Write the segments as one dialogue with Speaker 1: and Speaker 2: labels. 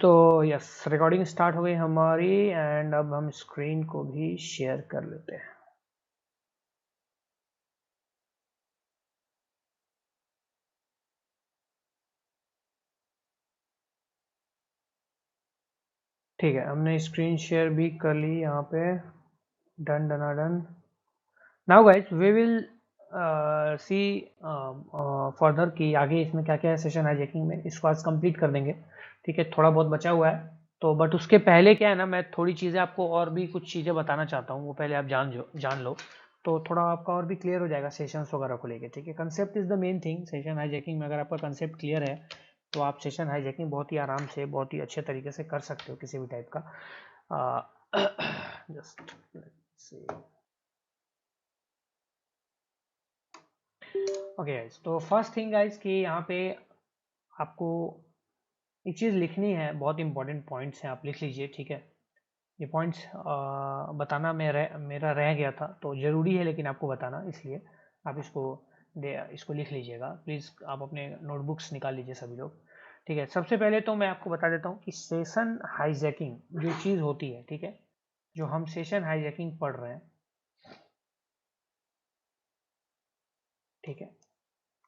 Speaker 1: तो yes, recording start हो गई हमारी एंड अब हम स्क्रीन को भी शेयर कर लेते हैं। ठीक है, हमने स्क्रीन शेयर भी कर ली यहाँ पे। Done done done. Now guys we will see further कि आगे इसमें क्या क्या है सेशन हाईजैकिंग में। इसको आज कंप्लीट कर देंगे। ठीक है, थोड़ा बहुत बचा हुआ है तो, बट उसके पहले क्या है ना, मैं थोड़ी चीज़ें आपको और भी कुछ चीज़ें बताना चाहता हूँ, वो पहले आप जान लो तो थोड़ा आपका और भी क्लियर हो जाएगा सेशंस वगैरह को लेके। ठीक है, concept is the main thing session hijacking में। अगर आपका कंसेप्ट क्लियर है तो आप सेशन हाईजैकिंग बहुत ही आराम से, बहुत ही अच्छे तरीके से कर सकते हो किसी भी टाइप का। Just see. ओके गाइस, तो फर्स्ट थिंग गाइस कि यहाँ पे आपको एक चीज़ लिखनी है, बहुत इंपॉर्टेंट पॉइंट्स हैं, आप लिख लीजिए। ठीक है, ये पॉइंट्स बताना मेरा रह गया था तो ज़रूरी है, लेकिन आपको बताना, इसलिए आप इसको लिख लीजिएगा प्लीज़। आप अपने नोटबुक्स निकाल लीजिए सभी लोग। ठीक है, सबसे पहले तो मैं आपको बता देता हूँ कि सेशन हाईजैकिंग जो चीज़ होती है, ठीक है, जो हम सेशन हाईजैकिंग पढ़ रहे हैं, ठीक है,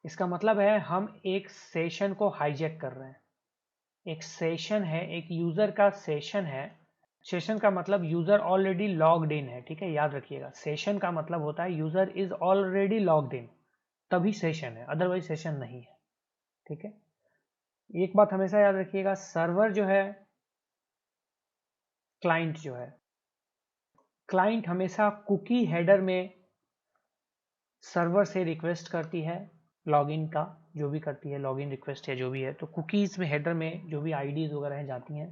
Speaker 1: इसका मतलब है हम एक सेशन को हाईजैक कर रहे हैं। एक सेशन है, एक यूजर का सेशन है। सेशन का मतलब यूजर ऑलरेडी लॉग्ड इन है। ठीक है, याद रखिएगा, सेशन का मतलब होता है यूजर इज ऑलरेडी लॉग्ड इन, तभी सेशन है, अदरवाइज सेशन नहीं है। ठीक है, एक बात हमेशा याद रखिएगा, सर्वर जो है, क्लाइंट जो है, क्लाइंट हमेशा कुकी हेडर में सर्वर से रिक्वेस्ट करती है लॉगिन का, जो भी करती है लॉगिन रिक्वेस्ट या जो भी है, तो कुकीज में हेडर में जो भी आईडीज वगैरह हैं जाती हैं,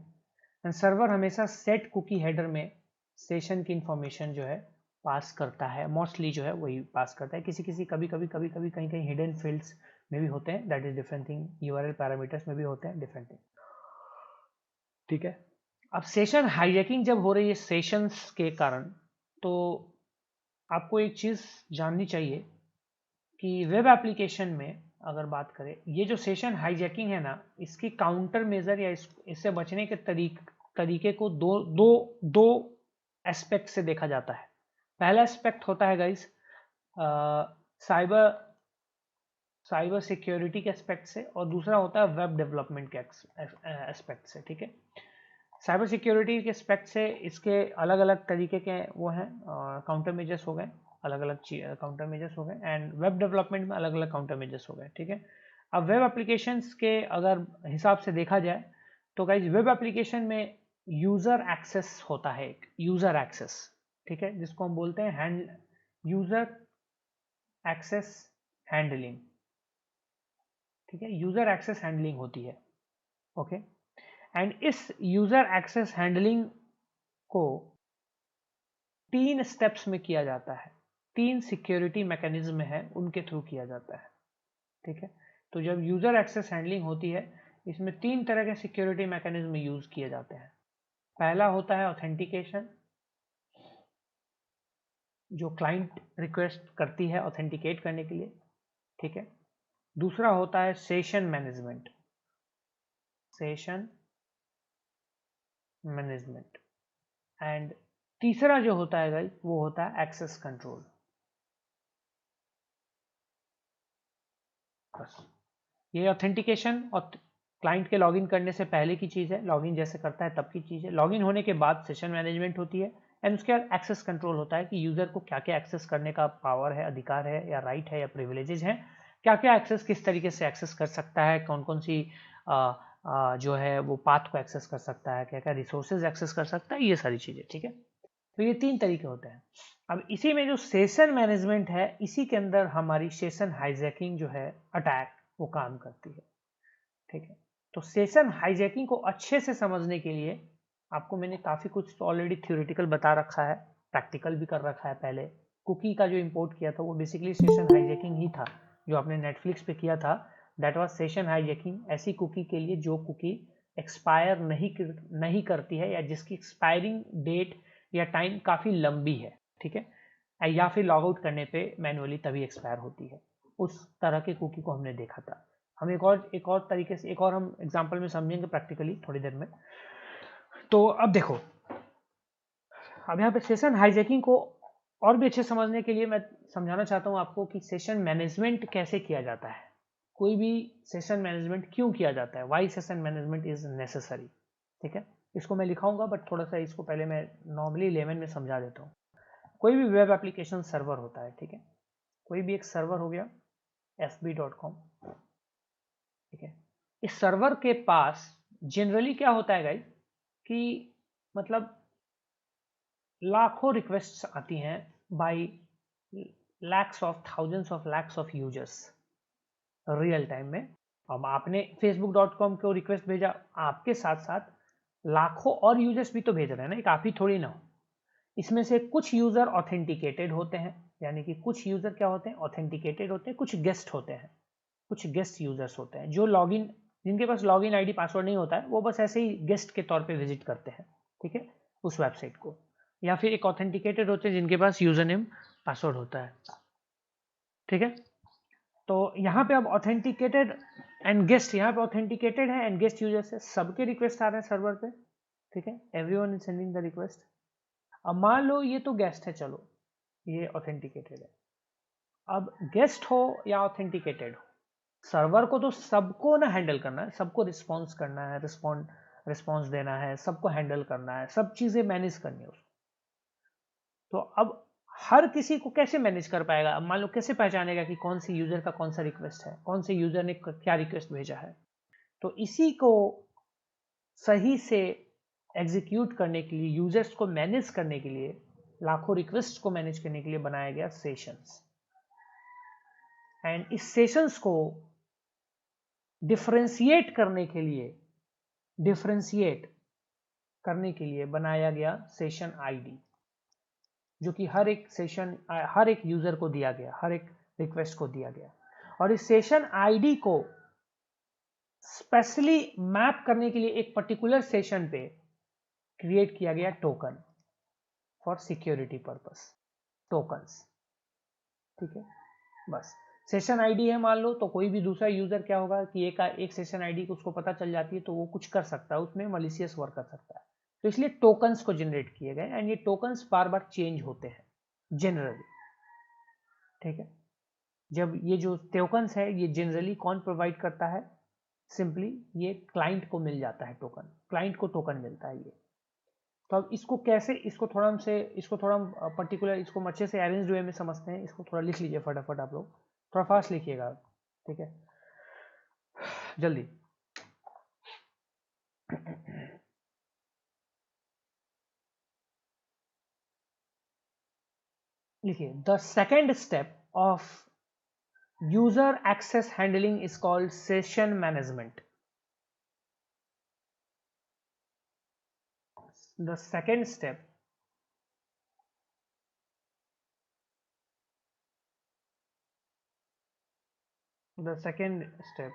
Speaker 1: एंड सर्वर हमेशा सेट कुकी हेडर में सेशन की इंफॉर्मेशन जो है पास करता है। मोस्टली जो है वही पास करता है, किसी किसी कभी कभी कहीं कहीं हिडन फील्ड्स में भी होते हैं, that is different thing. URL parameters में भी होते हैं, डिफरेंट थिंग। ठीक है, अब सेशन हाईजैकिंग जब हो रही है सेशंस के कारण, तो आपको एक चीज़ जाननी चाहिए कि वेब एप्लीकेशन में अगर बात करें, ये जो सेशन हाईजैकिंग है ना, इसकी काउंटर मेजर या इससे बचने के तरीके को दो दो दो एस्पेक्ट से देखा जाता है। पहला एस्पेक्ट होता है गाइस साइबर साइबर सिक्योरिटी के एस्पेक्ट से, और दूसरा होता है वेब डेवलपमेंट के एस्पेक्ट से। ठीक है, साइबर सिक्योरिटी के एस्पेक्ट से इसके अलग अलग तरीके के वो हैं, काउंटर मेजर्स हो गए, अलग अलग काउंटर मेजर्स हो गए, एंड वेब डेवलपमेंट में अलग अलग काउंटर मेजर्स हो गए। ठीक है, अब वेब एप्लीकेशंस के अगर हिसाब से देखा जाए तो गाइज वेब एप्लीकेशन में यूजर एक्सेस होता है, एक यूजर एक्सेस। ठीक है, जिसको हम बोलते हैं यूजर एक्सेस हैंडलिंग। ठीक है, यूजर एक्सेस हैंडलिंग होती है। ओके, एंड इस यूजर एक्सेस हैंडलिंग को 3 स्टेप्स में किया जाता है, 3 सिक्योरिटी मैकेनिज्म है, उनके थ्रू किया जाता है। ठीक है, तो जब यूजर एक्सेस हैंडलिंग होती है, इसमें 3 तरह के सिक्योरिटी मैकेनिज्म यूज किए जाते हैं। पहला होता है ऑथेंटिकेशन, जो क्लाइंट रिक्वेस्ट करती है ऑथेंटिकेट करने के लिए। ठीक है, दूसरा होता है session management, session management, and तीसरा जो होता है गाइस वो होता है एक्सेस कंट्रोल। बस, ये ऑथेंटिकेशन और क्लाइंट के लॉगिन करने से पहले की चीज़ है, लॉगिन जैसे करता है तब की चीज़ है। लॉगिन होने के बाद सेशन मैनेजमेंट होती है, एंड उसके बाद एक्सेस कंट्रोल होता है कि यूज़र को क्या क्या एक्सेस करने का पावर है, अधिकार है या राइट है या प्रिविलेजेस हैं, क्या क्या एक्सेस किस तरीके से एक्सेस कर सकता है, कौन कौन सी जो है वो पाथ को एक्सेस कर सकता है, क्या क्या रिसोर्सेज एक्सेस कर सकता है, ये सारी चीज़ें। ठीक है, तो ये 3 तरीके होते हैं। अब इसी में जो सेशन मैनेजमेंट है, इसी के अंदर हमारी सेशन हाईजैकिंग जो है, अटैक, वो काम करती है। ठीक है, तो सेशन हाईजैकिंग को अच्छे से समझने के लिए आपको मैंने काफ़ी कुछ तो ऑलरेडी थ्योरेटिकल बता रखा है, प्रैक्टिकल भी कर रखा है। पहले कुकी का जो इंपोर्ट किया था वो बेसिकली सेशन हाईजैकिंग ही था, जो आपने नेटफ्लिक्स पे किया था, दैट वाज सेशन हाईजैकिंग। ऐसी कुकी के लिए जो कुकी एक्सपायर नहीं करती है, या जिसकी एक्सपायरिंग डेट या टाइम काफ़ी लंबी है। ठीक है, या फिर लॉग आउट करने पे मैनुअली तभी एक्सपायर होती है, उस तरह के कुकी को हमने देखा था। हम एक और तरीके से, एक और हम एग्जांपल में समझेंगे प्रैक्टिकली थोड़ी देर में। तो अब देखो, अब यहाँ पे सेशन हाईजैकिंग को और भी अच्छे समझने के लिए मैं समझाना चाहता हूँ आपको कि सेशन मैनेजमेंट कैसे किया जाता है। कोई भी सेशन मैनेजमेंट क्यों किया जाता है, why session management is necessary. ठीक है, इसको मैं लिखाऊंगा बट थोड़ा सा इसको पहले मैं नॉर्मली लेमन में समझा देता हूँ। कोई भी वेब एप्लीकेशन सर्वर होता है, ठीक है, कोई भी एक सर्वर हो गया fb.com, ठीक है, इस सर्वर के पास जनरली क्या होता है गाइस कि मतलब लाखों रिक्वेस्ट्स आती हैं by lakhs of thousands of lakhs of users real time में। अब आपने facebook.com को रिक्वेस्ट भेजा, आपके साथ साथ लाखों और यूजर्स भी तो भेज रहे हैं ना, एक आप ही थोड़ी ना हो। इसमें से कुछ यूजर ऑथेंटिकेटेड होते हैं, यानी कि कुछ यूजर क्या होते हैं, ऑथेंटिकेटेड होते हैं, कुछ गेस्ट होते हैं, कुछ गेस्ट यूजर्स होते हैं जो लॉगिन, जिनके पास लॉगिन आईडी पासवर्ड नहीं होता है, वो बस ऐसे ही गेस्ट के तौर पे विजिट करते हैं, ठीक है, उस वेबसाइट को। या फिर एक ऑथेंटिकेटेड होते हैं जिनके पास यूजर नेम पासवर्ड होता है, ठीक है। तो यहाँ पे अब ऑथेंटिकेटेड एंड गेस्ट, यहाँ पे ऑथेंटिकेटेड है एंड गेस्ट यूजर्स है, सबके रिक्वेस्ट आ रहे हैं सर्वर पे, ठीक है, everyone is sending the request. अब मान लो ये तो गेस्ट है, चलो ये ऑथेंटिकेटेड है। अब गेस्ट हो या ऑथेंटिकेटेड हो, सर्वर को तो सबको ना हैंडल करना है, सबको रिस्पॉन्स करना है, रिस्पॉन्स देना है, सबको हैंडल करना है, सब चीजें मैनेज करनी है उसको। तो अब हर किसी को कैसे मैनेज कर पाएगा, अब मान लो कैसे पहचानेगा कि कौन सी यूजर का कौन सा रिक्वेस्ट है, कौन से यूजर ने क्या रिक्वेस्ट भेजा है। तो इसी को सही से एग्जीक्यूट करने के लिए, यूजर्स को मैनेज करने के लिए, लाखों रिक्वेस्ट को मैनेज करने के लिए बनाया गया सेशंस। एंड इस सेशंस को डिफरेंशिएट करने के लिए बनाया गया सेशन आईडी, जो कि हर एक सेशन, हर एक यूजर को दिया गया, हर एक रिक्वेस्ट को दिया गया। और इस सेशन आईडी को स्पेशली मैप करने के लिए एक पर्टिकुलर सेशन पे क्रिएट किया गया token for security purpose, tokens, ठीक है। बस सेशन आईडी है मान लो, तो कोई भी दूसरा यूजर क्या होगा कि एक सेशन आईडी को उसको पता चल जाती है तो वो कुछ कर सकता है, उसमें मलिशियस वर्क कर सकता है। तो इसलिए टोकन्स को जनरेट किए गए एंड ये टोकन्स बार बार चेंज होते हैं जनरली, ठीक है। जब ये जो टोकन्स है ये जनरली कौन प्रोवाइड करता है, सिंपली ये क्लाइंट को मिल जाता है टोकन, क्लाइंट को टोकन मिलता है ये। तो अब इसको कैसे, इसको थोड़ा हम पर्टिकुलर, इसको हम अच्छे से अरेंज्ड वे में समझते हैं। इसको थोड़ा लिख लीजिए फटाफट, आप लोग थोड़ा फास्ट लिखिएगा, ठीक है, जल्दी। लिखिए, the second step of user access handling is called session management. The second step the second step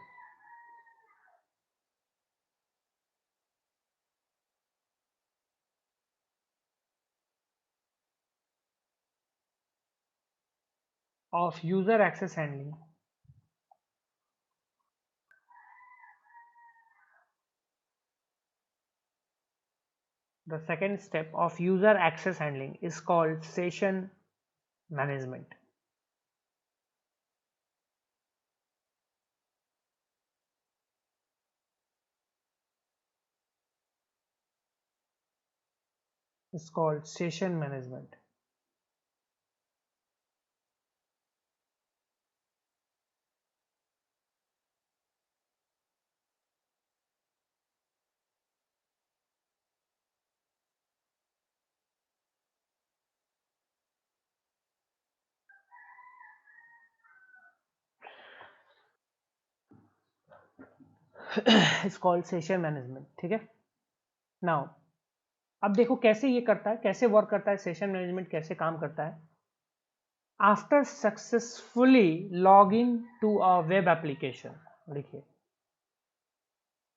Speaker 1: of user access handling the second step of user access handling is called session management. It's called session management. It's called session management, ठीक है। Now अब देखो कैसे ये करता है, कैसे work करता है सेशन मैनेजमेंट, कैसे काम करता है। After successfully log in to a web application, लिखिए,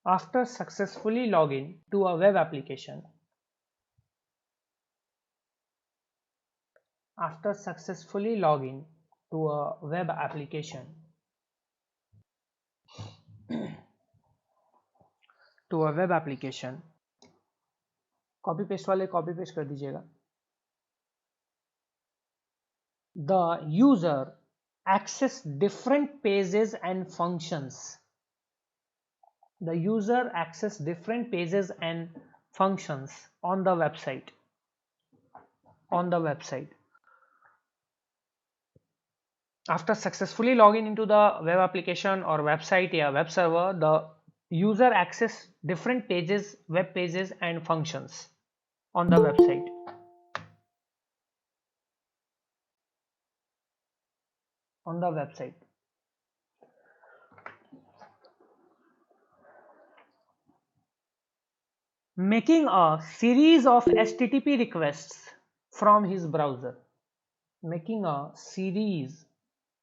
Speaker 1: after successfully log in to a web application, after successfully logging to a web application, to a web application, copy paste वाले copy paste कर दीजिएगा. The user access different pages and functions. The user access different pages and functions on the website. After successfully logging into the web application or website or web server, the user access different pages, web pages and functions on the website. Making a series of HTTP requests from his browser. Making a series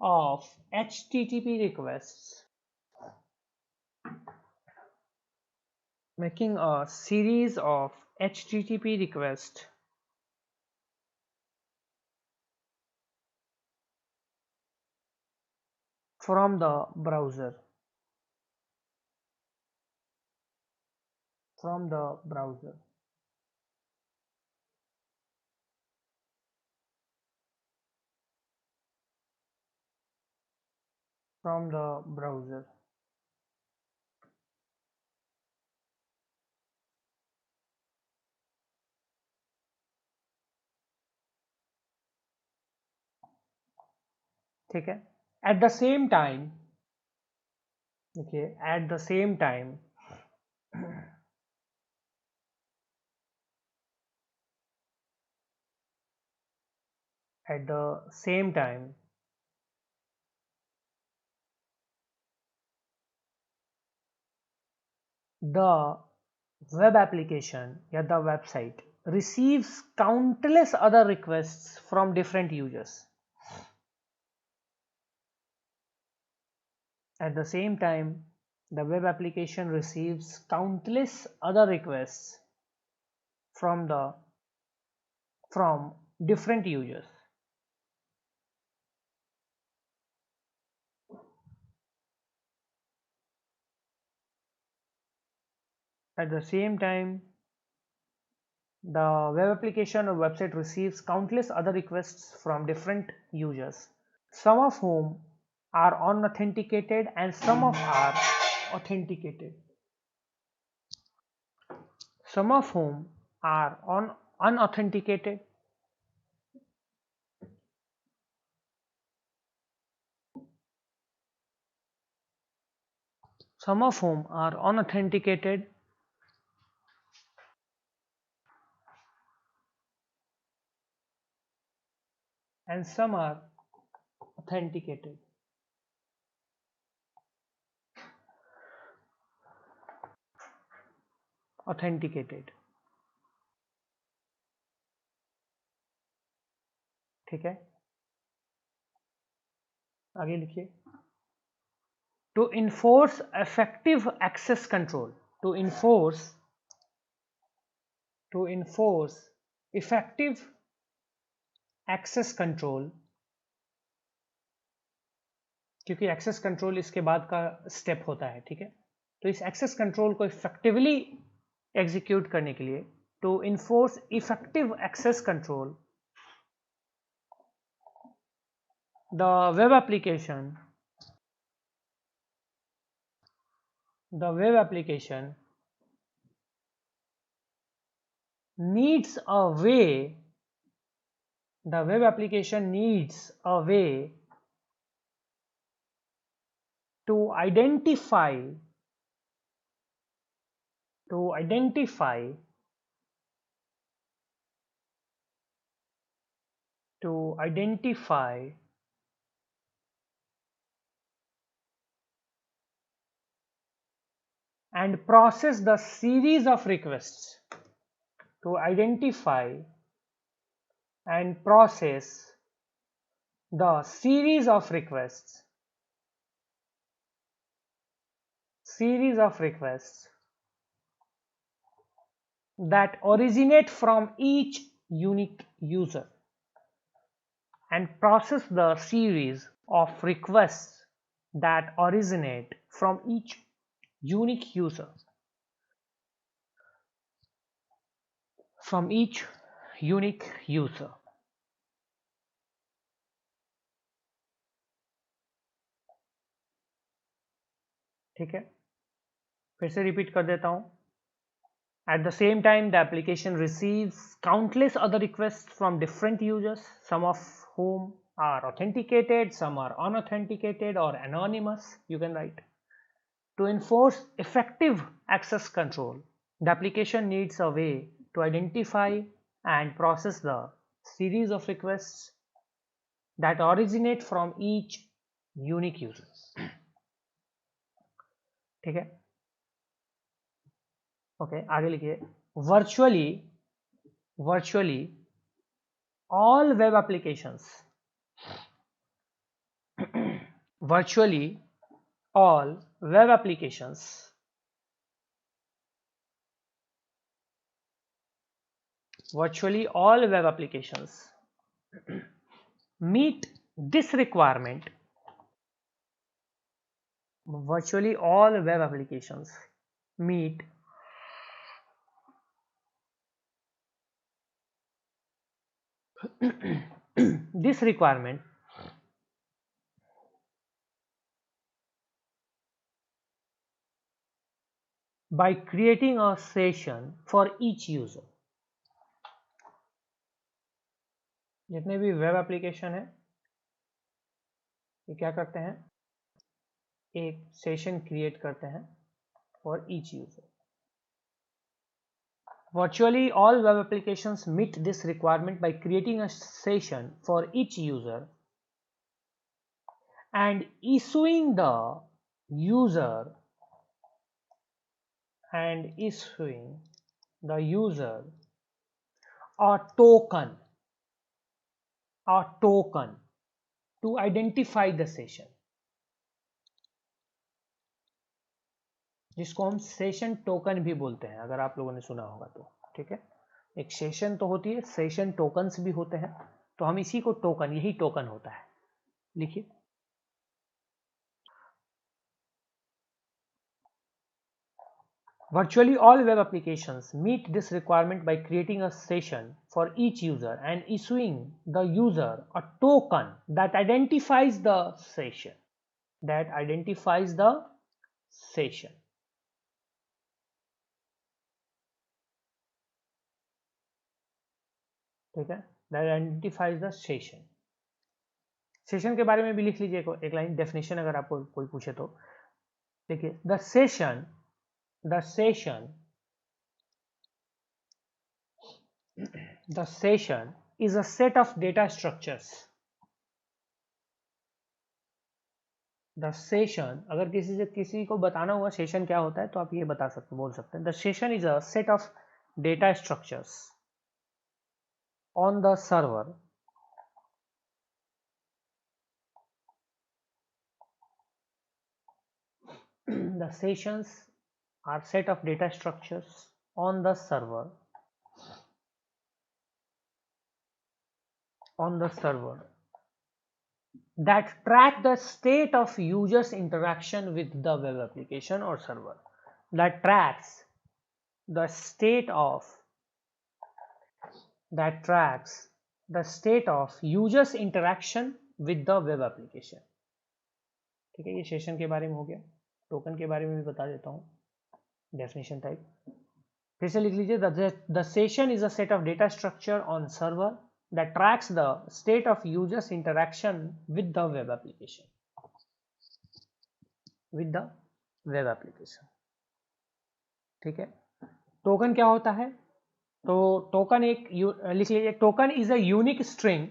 Speaker 1: of HTTP requests. Making a series of HTTP requests from the browser. From the browser. From the browser. ठीक है. At the same time, okay, at the same time, at the same time, the web application या the website receives countless other requests from different users. At the same time, the web application receives countless other requests from different users. At the same time, the web application or website receives countless other requests from different users, some of whom are unauthenticated and some of are authenticated. Some of whom are unauthenticated some of whom are unauthenticated and some are authenticated. ठीक है, आगे लिखिए. To enforce effective access control. To enforce effective access control, क्योंकि access control इसके बाद का step होता है. ठीक है, तो इस एक्सेस कंट्रोल को इफेक्टिवली एग्जीक्यूट करने के लिए, to enforce effective access control, the web application needs a way to identify and process the series of requests. To identify and process the series of requests that originate from each unique user, and process the series of requests that originate from each unique user, from each unique user. ठीक है, फिर से repeat कर देता हूं. At the same time, the application receives countless other requests from different users, some of whom are authenticated, some are unauthenticated or anonymous, you can write. To enforce effective access control, the application needs a way to identify and process the series of requests that originate from each unique user. ठीक है, okay, आगे लिखिए. Virtually all web applications virtually all web applications meet this requirement. Virtually all web applications meet this requirement by creating a session for each user. जितने भी web application है ये क्या करते हैं, एक सेशन क्रिएट करते हैं for each user. Virtually all web applications meet this requirement by creating a session for each user and issuing the user a token to identify the session, जिसको हम सेशन टोकन भी बोलते हैं, अगर आप लोगों ने सुना होगा तो. ठीक है, एक सेशन तो होती है, सेशन टोकन्स भी होते हैं, तो हम इसी को टोकन, यही टोकन होता है. लिखिए. Virtually all web applications meet this requirement by creating a session for each user and issuing the user a token that identifies the session. ठीक है, that identifies the session. Session के बारे में भी लिख लीजिए एक लाइन डेफिनेशन, अगर आपको कोई पूछे तो. देखिए, the session is a set of data structures. The session, अगर किसी को बताना हुआ सेशन क्या होता है तो आप ये बोल सकते हैं. The session is a set of data structures on the server the sessions are set of data structures on the server that track the state of users interaction with the web application or server. That tracks the state of users interaction with the web application. ठीक है, ये session के बारे में हो गया. Token के बारे में भी बता देता हूँ, डेफिनेशन टाइप. फिर से लिख लीजिए. The session is a set of data structure on server that tracks the state of users interaction with the web application. ठीक है, टोकन क्या होता है, तो टोकन एक लिख लीजिए. Token is a unique string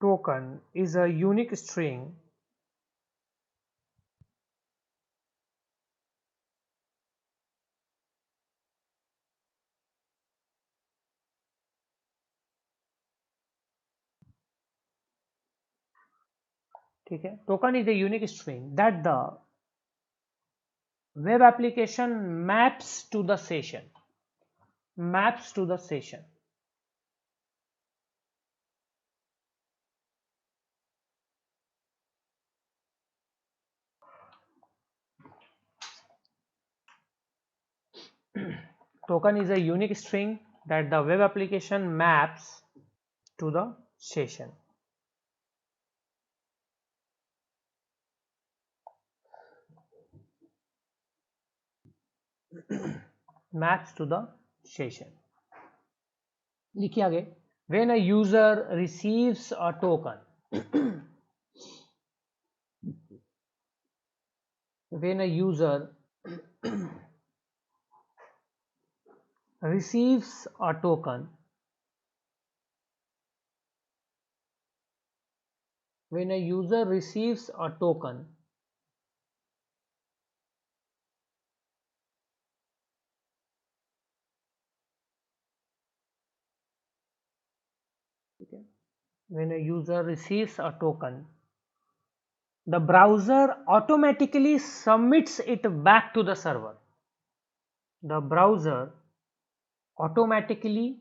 Speaker 1: token is a unique string ठीक है, token is a unique string that the web application maps to the session, maps to the session. Token is a unique string that the web application maps to the session. Maps to the session. लिखिए आगे, when a user receives a token, when a user receives a token, when a user receives a token, when a user receives a token, the browser automatically submits it back to the server. The browser automatically,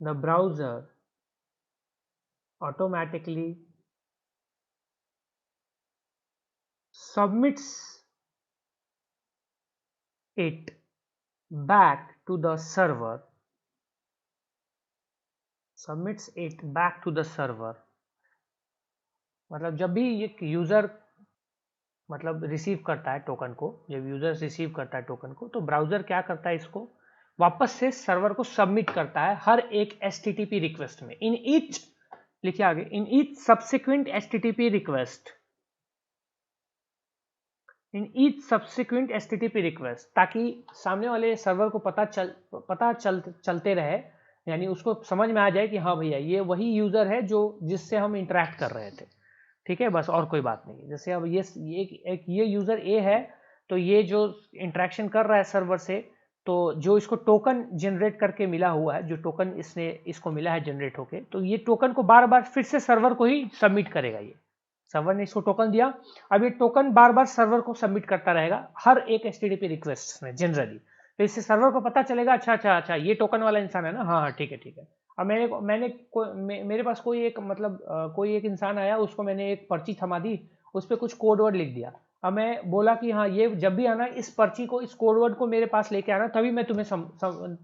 Speaker 1: the browser automatically submits it back to the server, submits it back to the server. मतलब जब भी एक user मतलब receive करता है token को, जब user receive करता है टोकन को, तो ब्राउजर क्या करता है, इसको वापस से सर्वर को सबमिट करता है हर एक एचटीटीपी रिक्वेस्ट में, इन ईच, लिखिए आगे, इन ईच सब्सिक्वेंट एचटीटीपी रिक्वेस्ट, इन ईच सब्सिक्वेंट एचटीटीपी रिक्वेस्ट, ताकि सामने वाले सर्वर को चलते रहे, यानी उसको समझ में आ जाए कि हाँ भैया ये वही यूजर है जो जिससे हम इंटरेक्ट कर रहे थे, ठीक है, बस और कोई बात नहीं है। जैसे अब ये यूजर ए है, तो ये जो इंटरेक्शन कर रहा है सर्वर से, तो जो इसको टोकन जनरेट करके मिला हुआ है, जो टोकन इसको मिला है जनरेट होके, तो ये टोकन को बार बार फिर से सर्वर को ही सबमिट करेगा। ये सर्वर ने इसको टोकन दिया, अब ये टोकन बार बार सर्वर को सबमिट करता रहेगा हर एक एचटीटीपी रिक्वेस्ट में जनरली, तो इससे सर्वर को पता चलेगा अच्छा अच्छा अच्छा ये टोकन वाला इंसान है ना, हाँ हाँ ठीक है ठीक है। अब मेरे पास कोई एक मतलब कोई एक इंसान आया, उसको मैंने एक पर्ची थमा दी, उस पर कुछ कोड वर्ड लिख दिया। अब मैं बोला कि हाँ ये जब भी आना इस पर्ची को, इस कोड वर्ड को मेरे पास लेके आना, तभी मैं तुम्हें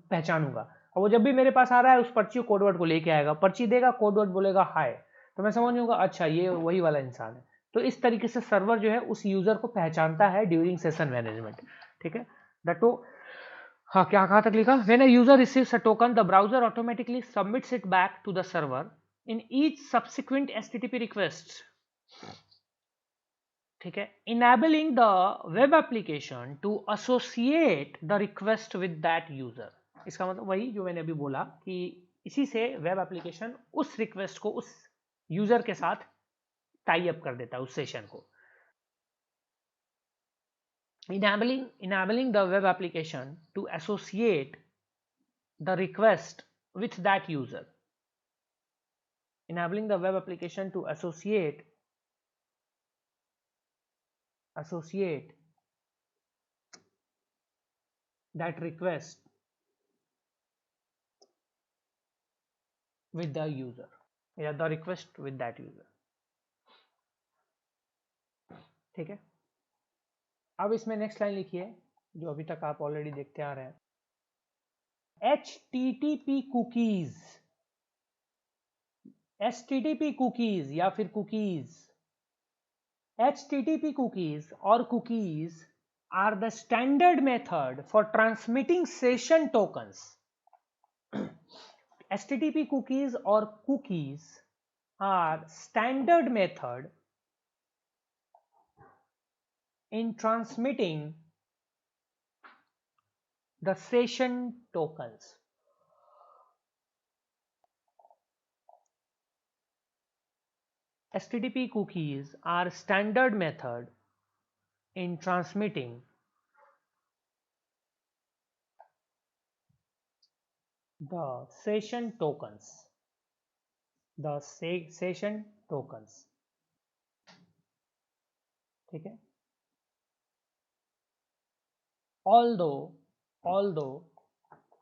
Speaker 1: पहचानूंगा। और वो जब भी मेरे पास आ रहा है उस पर्ची कोड वर्ड को लेके आएगा, पर्ची देगा, कोड वर्ड बोलेगा हाय, तो मैं समझ लूंगा अच्छा ये वही वाला इंसान है। तो इस तरीके से सर्वर जो है उस यूजर को पहचानता है ड्यूरिंग सेशन मैनेजमेंट, ठीक है। तो हाँ, क्या कहाँ तक लिखा, when a user receives a token the browser automatically submits it back to the server in each subsequent HTTP request, ठीक है, enabling the web application to associate the request with that user. इसका मतलब वही जो मैंने अभी बोला कि इसी से वेब एप्लीकेशन उस रिक्वेस्ट को उस यूजर के साथ टाई अप कर देता है, उस सेशन को। enabling the web application to associate the request with that user, enabling the web application to associate that request with the user, या the request with that user, ठीक है। अब इसमें नेक्स्ट लाइन लिखिए जो अभी तक आप ऑलरेडी देखते आ रहे हैं, HTTP कुकीज, HTTP कुकीज या फिर cookies, HTTP cookies or cookies are the standard method for transmitting session tokens. HTTP cookies or cookies are standard method in transmitting the session tokens. HTTP cookies are standard method in transmitting the session tokens. The session tokens, ठीक है। Although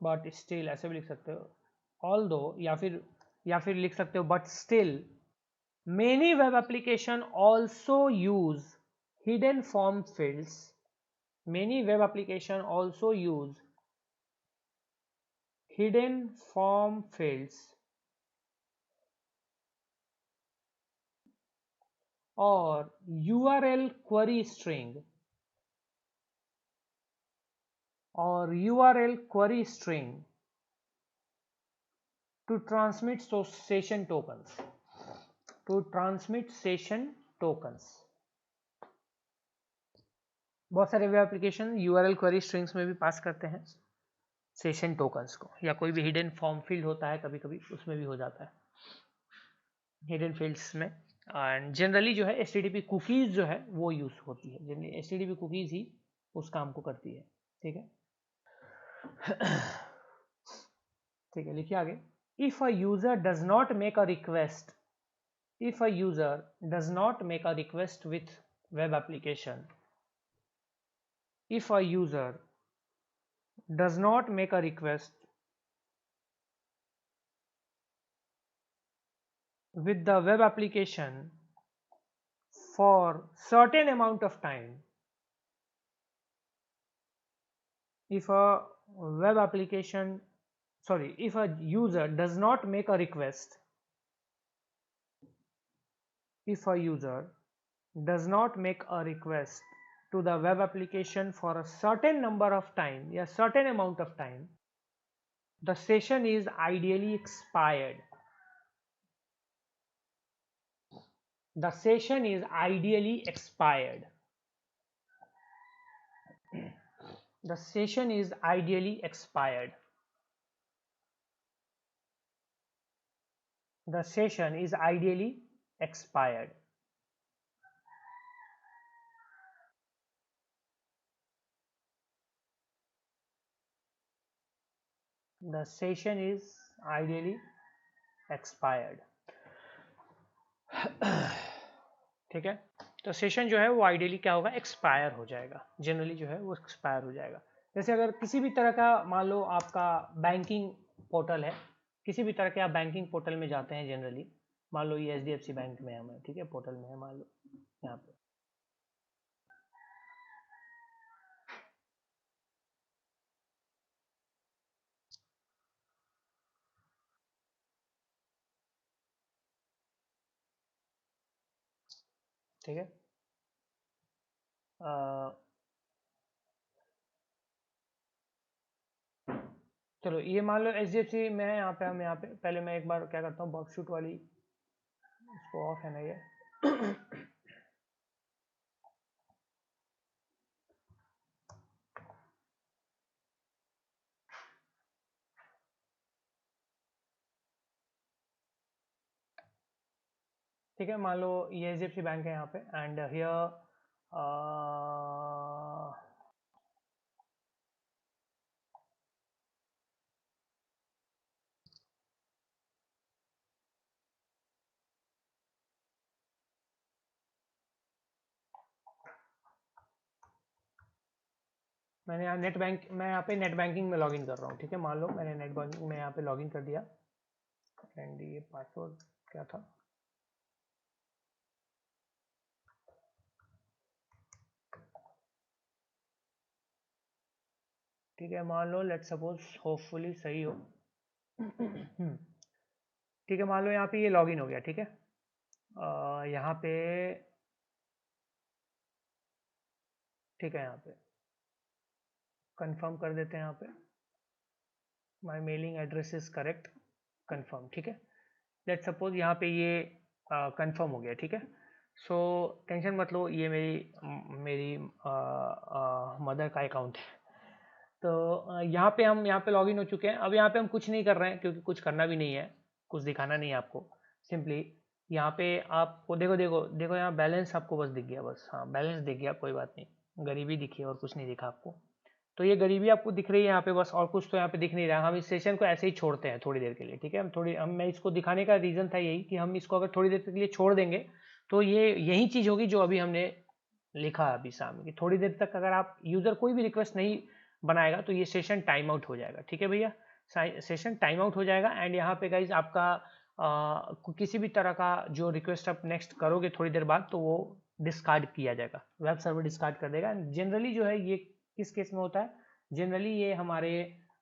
Speaker 1: but still, ऐसे भी लिख सकते हो, although, या फिर लिख सकते हो but still many web application also use hidden form fields, many web application also use hidden form fields और URL query string to transmit session tokens, बहुत सारे web application URL query strings में भी पास करते हैं सेशन टोकन्स को, या कोई भी हिडन फॉर्म फील्ड होता है कभी कभी उसमें भी हो जाता है हिडन फील्ड्स में। एंड जनरली जो है HTTP कुकीज जो है वो यूज होती है, जनरली HTTP कुकीज ही उस काम को करती है, ठीक है। ठीक है, लिखिए आगे। If a user does not make a request, if a user does not make a request with web application, if a user does not make a request with the web application for certain amount of time, if a web application, sorry, if a user does not make a request, if a user does not make a request to the web application for a certain number of time, या certain amount of time, the session is ideally expired. The session is ideally expired. The session is ideally expired. The session is ideally expired. The session is ideally expired. ठीक है, तो session जो है वो ideally क्या होगा, expire हो जाएगा, जनरली जो है वो एक्सपायर हो जाएगा। जैसे अगर किसी भी तरह का, मान लो आपका बैंकिंग पोर्टल है, किसी भी तरह के आप बैंकिंग पोर्टल में जाते हैं जनरली, मान लो ये HDFC बैंक में है, ठीक है, पोर्टल में है, मान लो यहाँ पे, ठीक है। चलो ये मान लो HDFC में है, यहाँ पे हम, यहाँ पे पहले मैं एक बार क्या करता हूँ, वर्कशूट वाली इसको ऑफ है ना ये। ठीक है, मान लो ये HDFC बैंक है यहाँ पे, एंड हियर मैंने यहाँ नेट बैंक, मैं यहाँ पे नेट बैंकिंग में लॉगिन कर रहा हूँ, ठीक है। मान लो मैंने नेट बैंकिंग में यहाँ पे लॉगिन कर दिया, एंड ये पासवर्ड क्या था, ठीक है, मान लो लेट सपोज होपफुली सही हो। ठीक है, मान लो यहाँ पे ये लॉगिन हो गया, ठीक है। यहाँ पे ठीक है, यहाँ पे कंफर्म कर देते हैं, यहाँ पे my mailing address is correct, confirm, ठीक है। लेट सपोज यहाँ पे ये कंफर्म हो गया, ठीक है। सो टेंशन मत लो, ये मेरी मदर का अकाउंट है। तो यहाँ पे हम यहाँ पे लॉगिन हो चुके हैं। अब यहाँ पे हम कुछ नहीं कर रहे हैं, क्योंकि कुछ करना भी नहीं है, कुछ दिखाना नहीं है आपको। सिंपली यहाँ पे आपको देखो देखो देखो, यहाँ बैलेंस आपको बस दिख गया, बस, हाँ बैलेंस दिख गया, कोई बात नहीं, गरीबी दिखी और कुछ नहीं दिखा आपको। तो ये गरीबी आपको दिख रही है यहाँ पे बस, और कुछ तो यहाँ पे दिख नहीं रहा। हम इस सेशन को ऐसे ही छोड़ते हैं थोड़ी देर के लिए, ठीक है। मैं इसको दिखाने का रीज़न था यही कि हम इसको अगर थोड़ी देर के लिए छोड़ देंगे तो ये यही चीज़ होगी जो अभी हमने लिखा अभी सामने, कि थोड़ी देर तक अगर आप यूज़र कोई भी रिक्वेस्ट नहीं बनाएगा तो ये सेशन टाइम आउट हो जाएगा, ठीक है भैया। सेशन टाइम आउट हो जाएगा एंड यहाँ पे गाइज आपका किसी भी तरह का जो रिक्वेस्ट आप नेक्स्ट करोगे थोड़ी देर बाद तो वो डिस्कार्ड किया जाएगा, वेब सर्वर डिस्कार्ड कर देगा। जनरली जो है ये किस केस में होता है, जनरली ये हमारे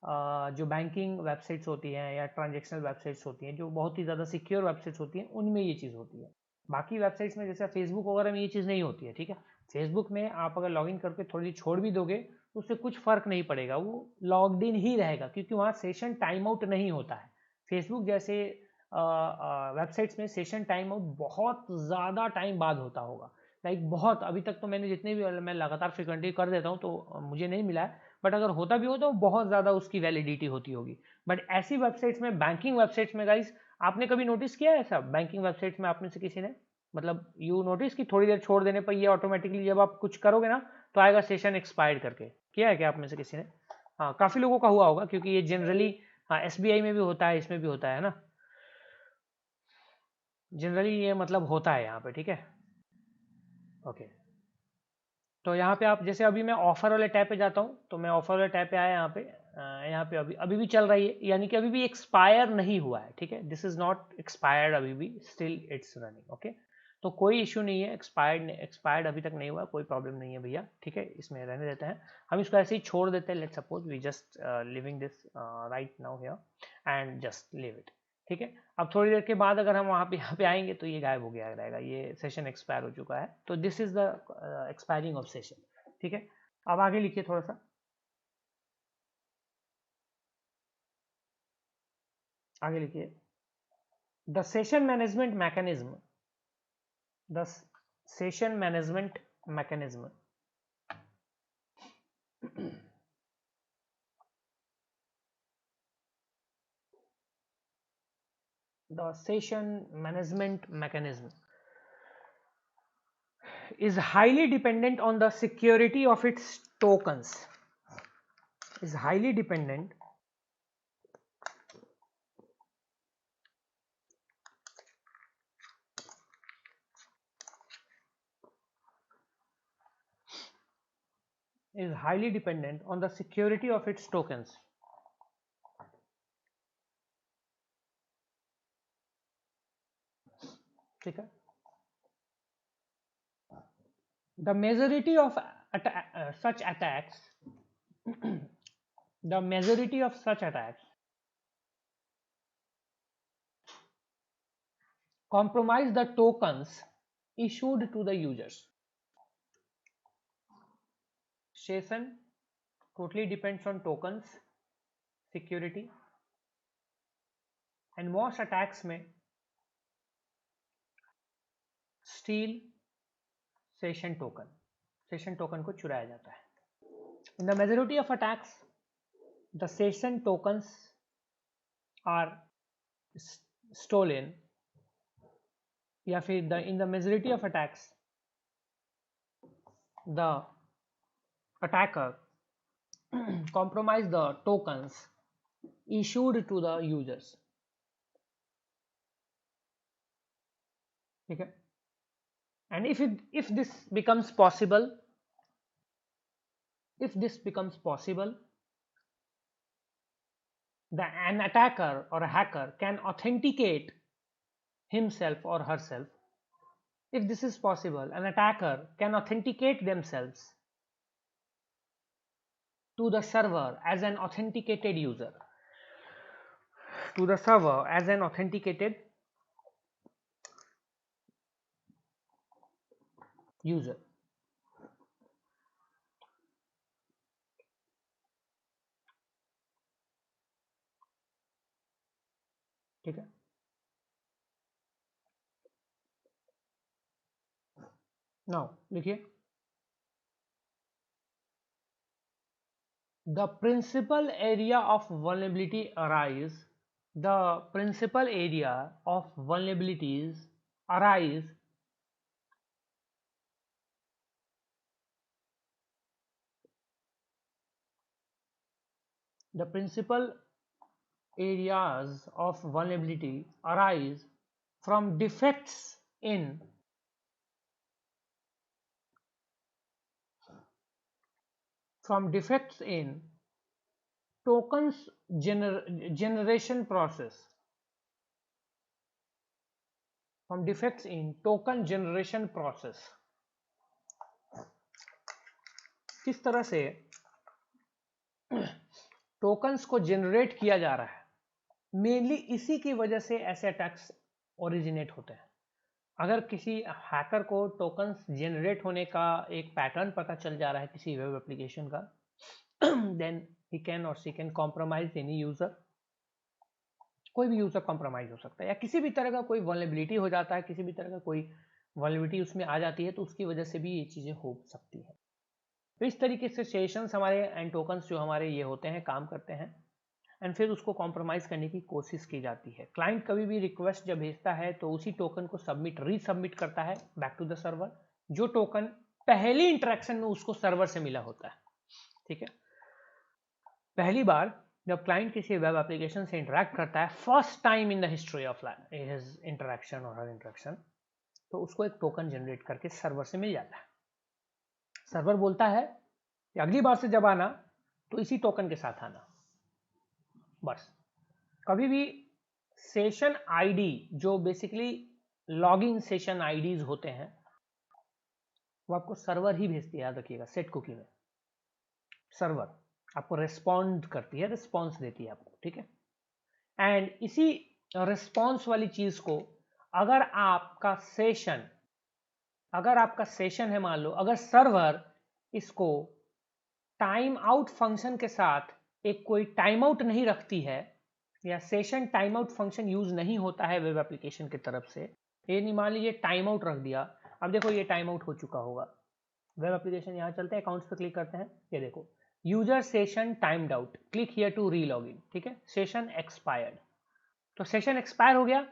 Speaker 1: जो बैंकिंग वेबसाइट्स होती हैं या ट्रांजेक्शनल वेबसाइट्स होती हैं जो बहुत ही ज़्यादा सिक्योर वेबसाइट्स होती हैं उनमें ये चीज़ होती है। बाकी वेबसाइट्स में जैसे फेसबुक वगैरह में ये चीज़ नहीं होती है, ठीक है। फेसबुक में आप अगर लॉगिन करके थोड़ी देर छोड़ भी दोगे तो उससे कुछ फर्क नहीं पड़ेगा, वो लॉग्ड इन ही रहेगा क्योंकि वहाँ सेशन टाइम आउट नहीं होता है। फेसबुक जैसे वेबसाइट्स में सेशन टाइम आउट बहुत ज़्यादा टाइम बाद होता होगा, लाइक बहुत, अभी तक तो मैंने जितने भी, मैं लगातार फ्रिक्वेंटली कर देता हूँ तो मुझे नहीं मिला है, बट अगर होता भी हो तो बहुत ज़्यादा उसकी वैलिडिटी होती होगी। बट ऐसी वेबसाइट्स में, बैंकिंग वेबसाइट्स में गाइज, आपने कभी नोटिस किया है ऐसा बैंकिंग वेबसाइट्स में, आपने से किसी ने, मतलब यू नोटिस कि थोड़ी देर छोड़ देने पर ये ऑटोमेटिकली जब आप कुछ करोगे ना तो आएगा सेशन एक्सपायर्ड करके, किया है क्या आप में से किसी ने? हाँ, काफ़ी लोगों का हुआ होगा क्योंकि ये जनरली, हाँ, एसबीआई में भी होता है, इसमें भी होता है ना, जनरली ये मतलब होता है यहाँ पे, ठीक है। ओके, तो यहाँ पे आप जैसे अभी मैं ऑफर वाले टैब पे जाता हूँ तो मैं ऑफर वाले टैब पे आया यहाँ पे, यहाँ पे अभी अभी भी चल रही है, यानी कि अभी भी एक्सपायर नहीं हुआ है, ठीक है। दिस इज नॉट एक्सपायर्ड, अभी भी स्टिल इट्स रनिंग, ओके। तो कोई इशू नहीं है, एक्सपायर्ड अभी तक नहीं हुआ, कोई प्रॉब्लम नहीं है भैया, ठीक है। इसमें रहने देते हैं, हम इसको ऐसे ही छोड़ देते हैं। Let's suppose we just leaving this right now here and just leave it, ठीक है। अब थोड़ी देर के बाद अगर हम वहाँ पे यहाँ पे आएंगे तो ये गायब हो गया रहेगा, ये सेशन एक्सपायर हो चुका है, तो this is the expiring of session, ठीक है। अब आगे लिखिए थोड़ा सा, आगे लिखिए। The session management mechanism, the session management mechanism the session management mechanism is highly dependent on the security of its tokens, is highly dependent on the security of its tokens, ठीक है। The majority of such attacks the majority of such attacks compromise the tokens issued to the users. Session totally depends on tokens security and most attacks में steal session token को चुराया जाता है। In the majority of attacks the session tokens are stolen, या फिर in the majority of attacks the attacker compromise the tokens issued to the users, ठीक है। and if this becomes possible, an attacker or a hacker can authenticate himself or herself. If this is possible, an attacker can authenticate themselves to the server as an authenticated user, ठीक है। Now लिखिए, the principal area of vulnerability arise the principal area of vulnerabilities arise the principal areas of vulnerability arise from defects in tokens generation process, from defects in token generation process. किस तरह से tokens को generate किया जा रहा है, mainly इसी की वजह से ऐसे अटैक्स ओरिजिनेट होते हैं। अगर किसी हैकर को टोकन्स जनरेट होने का एक पैटर्न पता चल जा रहा है किसी वेब एप्लीकेशन का, देन ही कैन और she can compromise any user. कोई भी यूजर कॉम्प्रोमाइज हो सकता है, या किसी भी तरह का कोई वल्नरेबिलिटी हो जाता है, किसी भी तरह का कोई वल्नरेबिलिटी उसमें आ जाती है, तो उसकी वजह से भी ये चीजें हो सकती है। तो इस तरीके से सेशंस हमारे एंड टोकन्स जो हमारे ये होते हैं, काम करते हैं, एंड फिर उसको कॉम्प्रोमाइज करने की कोशिश की जाती है। क्लाइंट कभी भी रिक्वेस्ट जब भेजता है तो उसी टोकन को रीसबमिट करता है बैक टू द सर्वर, जो टोकन पहली इंटरेक्शन में उसको सर्वर से मिला होता है। ठीक है, पहली बार जब क्लाइंट किसी वेब एप्लीकेशन से इंटरेक्ट करता है, first time in the history of his interaction और हर इंटरेक्शन, तो उसको एक टोकन जनरेट करके सर्वर से मिल जाता है। सर्वर बोलता है कि अगली बार से जब आना तो इसी टोकन के साथ आना। बस कभी भी सेशन आईडी, जो बेसिकली लॉगिन सेशन आईडीज होते हैं, वो आपको सर्वर ही भेजती है। याद रखिएगा, सेट कुकी में सर्वर आपको रिस्पॉन्ड करती है, रिस्पॉन्स देती है आपको। ठीक है, एंड इसी रिस्पॉन्स वाली चीज को अगर आपका सेशन है, मान लो अगर सर्वर इसको टाइम आउट फंक्शन के साथ एक कोई टाइम आउट नहीं रखती है, या session time out function use नहीं होता है वेब एप्लीकेशन की तरफ से, ये नहीं, मान लीजिए टाइम आउट रख दिया, अब देखो ये टाइम आउट हो चुका होगा। वेब एप्लीकेशन यहाँ चलते हैं, अकाउंट्स पे क्लिक करते हैं, ये देखो user session timed out, click here to re log in. ठीक है, सेशन एक्सपायर्ड, तो सेशन एक्सपायर हो गया।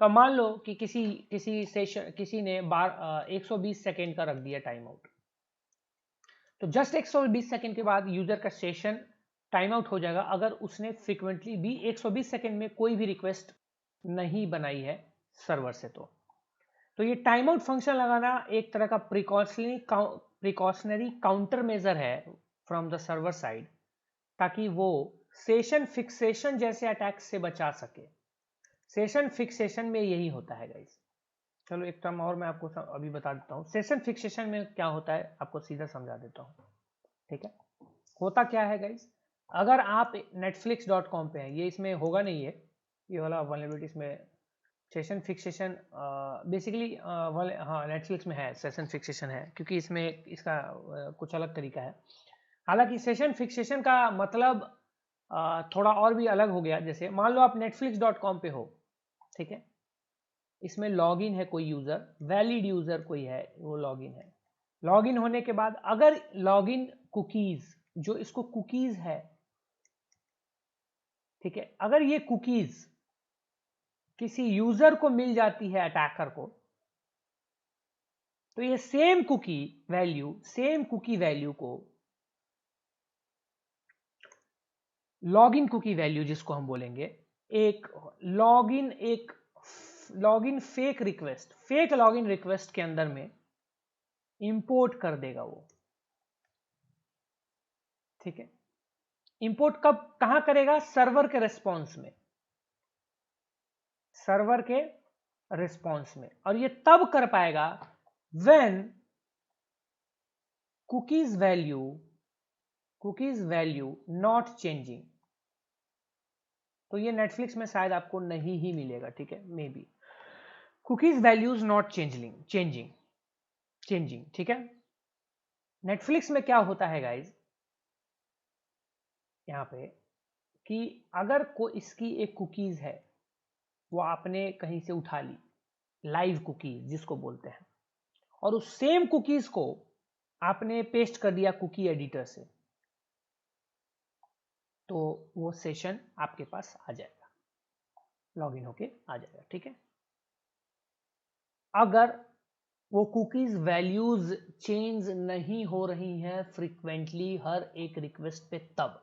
Speaker 1: तो मान लो कि किसी ने 120 सेकेंड का रख दिया टाइम आउट, तो जस्ट 120 सेकेंड के बाद यूजर का सेशन टाइम आउट हो जाएगा, अगर उसने फ्रीक्वेंटली भी 120 सेकेंड में कोई भी रिक्वेस्ट नहीं बनाई है सर्वर से। तो ये टाइम आउट फंक्शन लगाना एक तरह का प्रिकॉशनरी काउंटर मेजर है फ्रॉम द सर्वर साइड, ताकि वो सेशन फिक्सेशन जैसे अटैक से बचा सके। सेशन फिक्सेशन में यही होता है गाइस। चलो एक टर्म और मैं आपको अभी बता देता हूँ। सेशन फिक्सेशन में क्या होता है आपको सीधा समझा देता हूँ। ठीक है, होता क्या है गाइस, अगर आप netflix.com पे हैं, ये इसमें होगा नहीं है, ये वाला वल्नरेबिलिटी इसमें सेशन फिक्सेशन बेसिकली हाँ नेटफ्लिक्स में है, सेशन फिक्सेशन है, क्योंकि इसमें इसका कुछ अलग तरीका है। हालांकि सेशन फिक्सेशन का मतलब थोड़ा और भी अलग हो गया। जैसे मान लो आप netflix.com पे हो, ठीक है, इसमें लॉगिन है कोई यूजर, वैलिड यूजर कोई है, वो लॉगिन है। लॉगिन होने के बाद अगर लॉगिन कुकीज, जो इसको कुकीज है, ठीक है, अगर ये कुकीज किसी यूजर को मिल जाती है, अटैकर को, तो ये सेम कुकी वैल्यू को लॉगिन कुकी वैल्यू जिसको हम बोलेंगे, एक लॉगिन फेक लॉगिन रिक्वेस्ट के अंदर में इंपोर्ट कर देगा वो। ठीक है, इंपोर्ट कहां करेगा, सर्वर के रिस्पॉन्स में, और ये तब कर पाएगा when cookies value not changing. तो ये नेटफ्लिक्स में शायद आपको नहीं ही मिलेगा। ठीक है, may be cookies values not changing. ठीक है, नेटफ्लिक्स में क्या होता है गाइज यहाँ पे, कि अगर इसकी एक कुकीज है, वो आपने कहीं से उठा ली, लाइव कुकीज जिसको बोलते हैं, और उस सेम कुकीज को आपने पेस्ट कर दिया कुकी एडिटर से, तो वो सेशन आपके पास आ जाएगा, लॉगिन होके आ जाएगा। ठीक है, अगर वो कुकीज वैल्यूज चेंज नहीं हो रही हैं फ्रीक्वेंटली हर एक रिक्वेस्ट पे, तब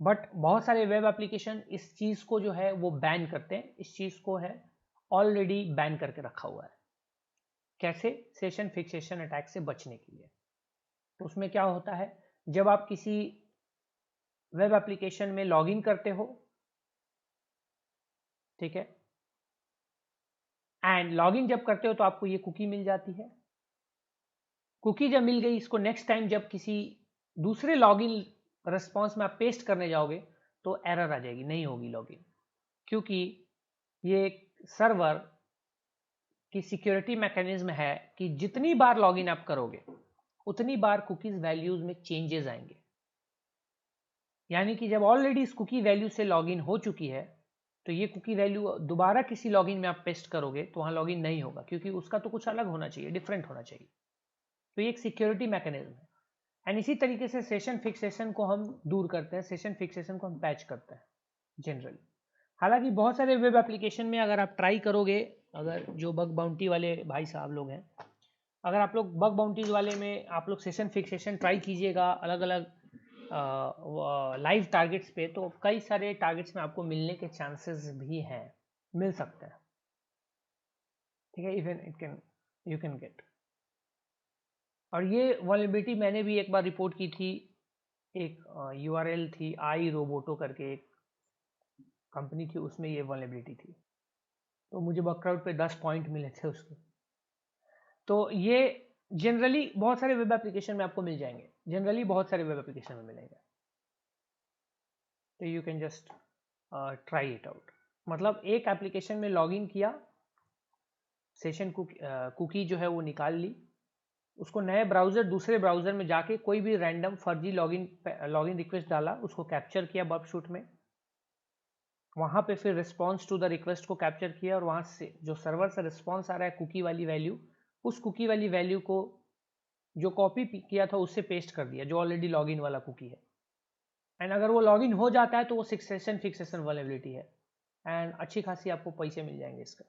Speaker 1: बट बहुत सारे वेब एप्लीकेशन इस चीज़ को जो है वो बैन करते हैं, इस चीज़ को है ऑलरेडी बैन करके रखा हुआ है। कैसे? सेशन फिक्सेशन अटैक से बचने के लिए। तो उसमें क्या होता है, जब आप किसी वेब एप्लीकेशन में लॉगिन करते हो, ठीक है, एंड लॉगिन जब करते हो तो आपको ये कुकी मिल जाती है। कुकी जब मिल गई, इसको नेक्स्ट टाइम जब किसी दूसरे लॉगिन रिस्पॉन्स में आप पेस्ट करने जाओगे तो एरर आ जाएगी, नहीं होगी लॉगिन, क्योंकि ये सर्वर की सिक्योरिटी मैकेनिज्म है कि जितनी बार लॉगिन आप करोगे उतनी बार कुकीज वैल्यूज में चेंजेस आएंगे। यानी कि जब ऑलरेडी इस कुकी वैल्यू से लॉगिन हो चुकी है तो ये कुकी वैल्यू दोबारा किसी लॉगिन में आप पेस्ट करोगे तो वहां लॉगिन नहीं होगा, क्योंकि उसका तो कुछ अलग होना चाहिए, डिफरेंट होना चाहिए। तो ये एक सिक्योरिटी मैकेनिज्म है। एंड इसी तरीके से सेशन फिक्सेशन को हम दूर करते हैं, सेशन फिक्सेशन को हम पैच करते हैं जनरली। हालांकि बहुत सारे वेब एप्लीकेशन में अगर आप ट्राई करोगे, अगर जो बग बाउंटी वाले भाई साहब लोग हैं, अगर आप लोग बग बाउंटीज वाले में आप लोग सेशन फिक्सेशन ट्राई कीजिएगा अलग अलग लाइव टारगेट्स पे, तो कई सारे टारगेट्स में आपको मिलने के चांसेस भी हैं, मिल सकते हैं, ठीक है, even it can, you can get. और ये वल्नरेबिलिटी मैंने भी एक बार रिपोर्ट की थी, एक यूआरएल थी आई रोबोटो करके एक कंपनी थी, उसमें ये वल्नरेबिलिटी थी, तो मुझे बकआउट पे 10 पॉइंट मिले थे उसके। तो ये जनरली बहुत सारे वेब एप्लीकेशन में आपको मिल जाएंगे, जनरली बहुत सारे वेब एप्लीकेशन में मिलेंगे, तो you can just try it out. मतलब एक एप्लीकेशन में लॉगिन किया, सेशन कुकी जो है वो निकाल ली, उसको नए ब्राउजर दूसरे ब्राउजर में जाके कोई भी रैंडम फर्जी लॉगिन रिक्वेस्ट डाला, उसको कैप्चर किया बग शूट में, वहां पे फिर रिस्पॉन्स टू द रिक्वेस्ट को कैप्चर किया, और वहां से जो सर्वर से रिस्पॉन्स आ रहा है कुकी वाली वैल्यू, उस कुकी वाली वैल्यू को जो कॉपी किया था उससे पेस्ट कर दिया, जो ऑलरेडी लॉगिन वाला कुकी है। एंड अगर वो लॉगिन हो जाता है तो वो सेशन फिक्सेशन वल्नरेबिलिटी है, एंड अच्छी खासी आपको पैसे मिल जाएंगे इसका।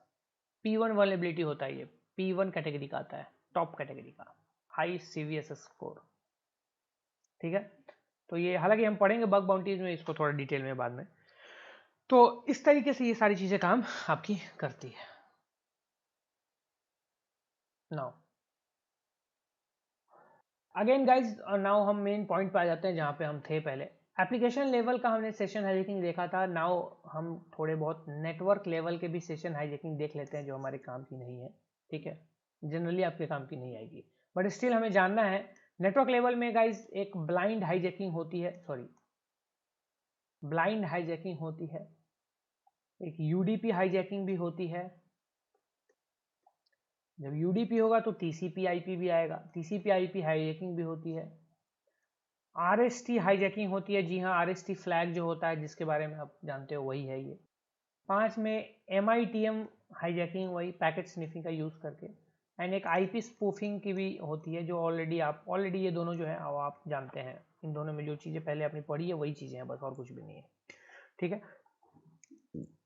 Speaker 1: P1 वल्नरेबिलिटी होता है ये, P1 कैटेगरी का आता है, टॉप कैटेगरी का, हाई CVSS स्कोर, ठीक है। तो ये हालांकि हम पढ़ेंगे बग बाउंटीज में इसको थोड़ा डिटेल में बाद में। तो इस तरीके से ये सारी चीजें काम आपकी करती है। नाउ अगेन गाइज, नाउ हम मेन पॉइंट पे आ जाते हैं जहाँ पे हम थे पहले। एप्लीकेशन लेवल का हमने सेशन हाईजैकिंग देखा था, नाउ हम थोड़े बहुत नेटवर्क लेवल के भी सेशन हाईजैकिंग देख लेते हैं, जो हमारे काम की नहीं है, ठीक है, जनरली आपके काम की नहीं आएगी, बट स्टिल हमें जानना है। नेटवर्क लेवल में गाइज एक ब्लाइंड हाईजैकिंग होती है, सॉरी, ब्लाइंड हाईजैकिंग होती है, एक यूडीपी हाईजैकिंग भी होती है। जब यूडीपी होगा तो टीसीपी आईपी भी आएगा, टीसीपी आईपी हाईजैकिंग भी होती है। आरएसटी हाईजैकिंग होती है, जी हाँ, आरएसटी फ्लैग जो होता है जिसके बारे में आप जानते हो वही है ये। 5 में एमआईटीएम हाईजैकिंग, वही पैकेट स्निफिंग का यूज करके। एंड एक आईपी स्पूफिंग की भी होती है, जो ऑलरेडी ये दोनों जो है आप जानते हैं, इन दोनों में जो चीजें पहले आपने पढ़ी है वही चीजें हैं, बस और कुछ भी नहीं है, ठीक है।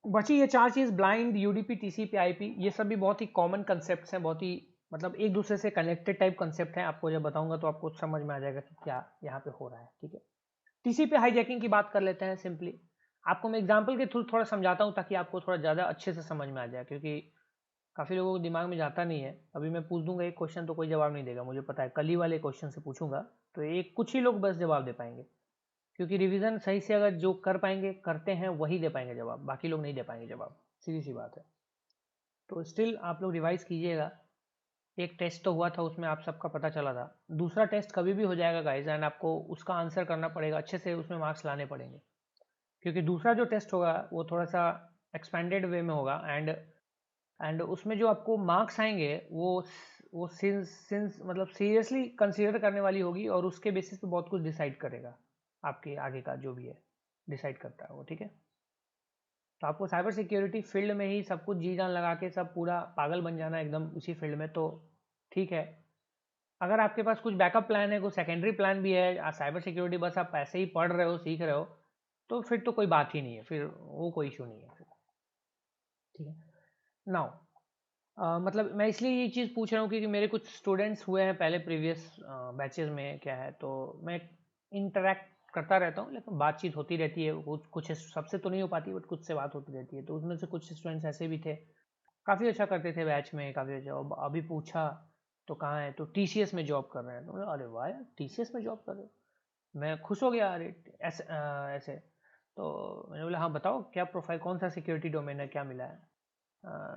Speaker 1: बची ये 4 चीज, ब्लाइंड, यूडीपी, टीसीपी, आईपी, ये सब भी बहुत ही कॉमन कंसेप्ट हैं, बहुत ही मतलब एक दूसरे से कनेक्टेड टाइप कंसेप्ट हैं। आपको जब बताऊंगा तो आपको समझ में आ जाएगा कि क्या यहाँ पे हो रहा है, ठीक है। टीसीपी हाईजैकिंग की बात कर लेते हैं सिंपली। आपको मैं एग्जांपल के थ्रू थोड़ा समझाता हूँ ताकि आपको थोड़ा ज़्यादा अच्छे से समझ में आ जाए, क्योंकि काफ़ी लोगों को दिमाग में जाता नहीं है। अभी मैं पूछ दूंगा एक क्वेश्चन तो कोई जवाब नहीं देगा, मुझे पता है, कल ही वाले क्वेश्चन से पूछूंगा तो एक कुछ ही लोग बस जवाब दे पाएंगे, क्योंकि रिवीजन सही से अगर जो कर पाएंगे करते हैं वही दे पाएंगे जवाब, बाकी लोग नहीं दे पाएंगे जवाब, सीधी सी बात है। तो स्टिल आप लोग रिवाइज कीजिएगा। एक टेस्ट तो हुआ था, उसमें आप सबका पता चला था, दूसरा टेस्ट कभी भी हो जाएगा गाइज, एंड आपको उसका आंसर करना पड़ेगा अच्छे से, उसमें मार्क्स लाने पड़ेंगे, क्योंकि दूसरा जो टेस्ट होगा वो थोड़ा सा एक्सपेंडेड वे में होगा, एंड उसमें जो आपको मार्क्स आएंगे वो सिंस मतलब सीरियसली कंसीडर करने वाली होगी, और उसके बेसिस पे बहुत कुछ डिसाइड करेगा, आपके आगे का जो भी है डिसाइड करता है वो, ठीक है। तो आपको साइबर सिक्योरिटी फील्ड में ही सब कुछ जी जान लगा के सब पूरा पागल बन जाना एकदम उसी फील्ड में, तो ठीक है। अगर आपके पास कुछ बैकअप प्लान है, कुछ सेकेंडरी प्लान भी है, साइबर सिक्योरिटी बस आप ऐसे ही पढ़ रहे हो, सीख रहे हो, तो फिर तो कोई बात ही नहीं है, फिर वो कोई इशू नहीं है फिर, ठीक है। नाउ मतलब मैं इसलिए ये चीज़ पूछ रहा हूँ क्योंकि मेरे कुछ स्टूडेंट्स हुए हैं पहले प्रीवियस बैचेस में, क्या है, तो मैं करता रहता हूँ, लेकिन बातचीत होती रहती है, कुछ सबसे तो नहीं हो पाती, बट कुछ से बात होती रहती है। तो उसमें से कुछ स्टूडेंट्स ऐसे भी थे, काफ़ी अच्छा करते थे बैच में, काफ़ी अच्छा। अभी पूछा तो कहाँ है, तो टीसीएस में जॉब कर रहे हैं। तो बोला, अरे वाह यार, टीसीएस में जॉब कर रहे हो। मैं खुश हो गया, अरे ऐसे ऐसे। तो मैंने बोला हाँ बताओ क्या प्रोफाइल, कौन सा सिक्योरिटी डोमेन है, क्या मिला है।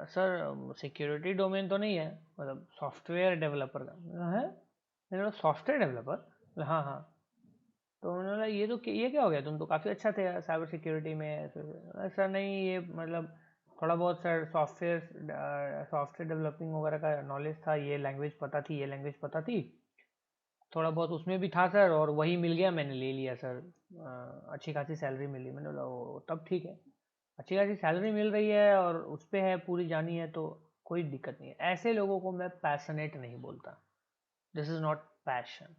Speaker 1: सर सिक्योरिटी डोमेन तो नहीं है, मतलब सॉफ्टवेयर डेवलपर का है। मैंने बोला सॉफ्टवेयर डेवलपर, हाँ हाँ। तो उन्होंने बोला ये क्या हो गया, तुम तो काफ़ी अच्छा थे साइबर सिक्योरिटी में। सर नहीं, ये मतलब थोड़ा बहुत सर सॉफ्टवेयर डेवलपिंग वगैरह का नॉलेज था, ये लैंग्वेज पता थी, ये लैंग्वेज पता थी, थोड़ा बहुत उसमें भी था सर, और वही मिल गया, मैंने ले लिया सर। अच्छी खासी सैलरी मिली। मैंने बोला वो तब ठीक है, अच्छी खासी सैलरी मिल रही है और उस पर है पूरी जानी है तो कोई दिक्कत नहीं है। ऐसे लोगों को मैं पैशनेट नहीं बोलता, दिस इज नॉट पैशन।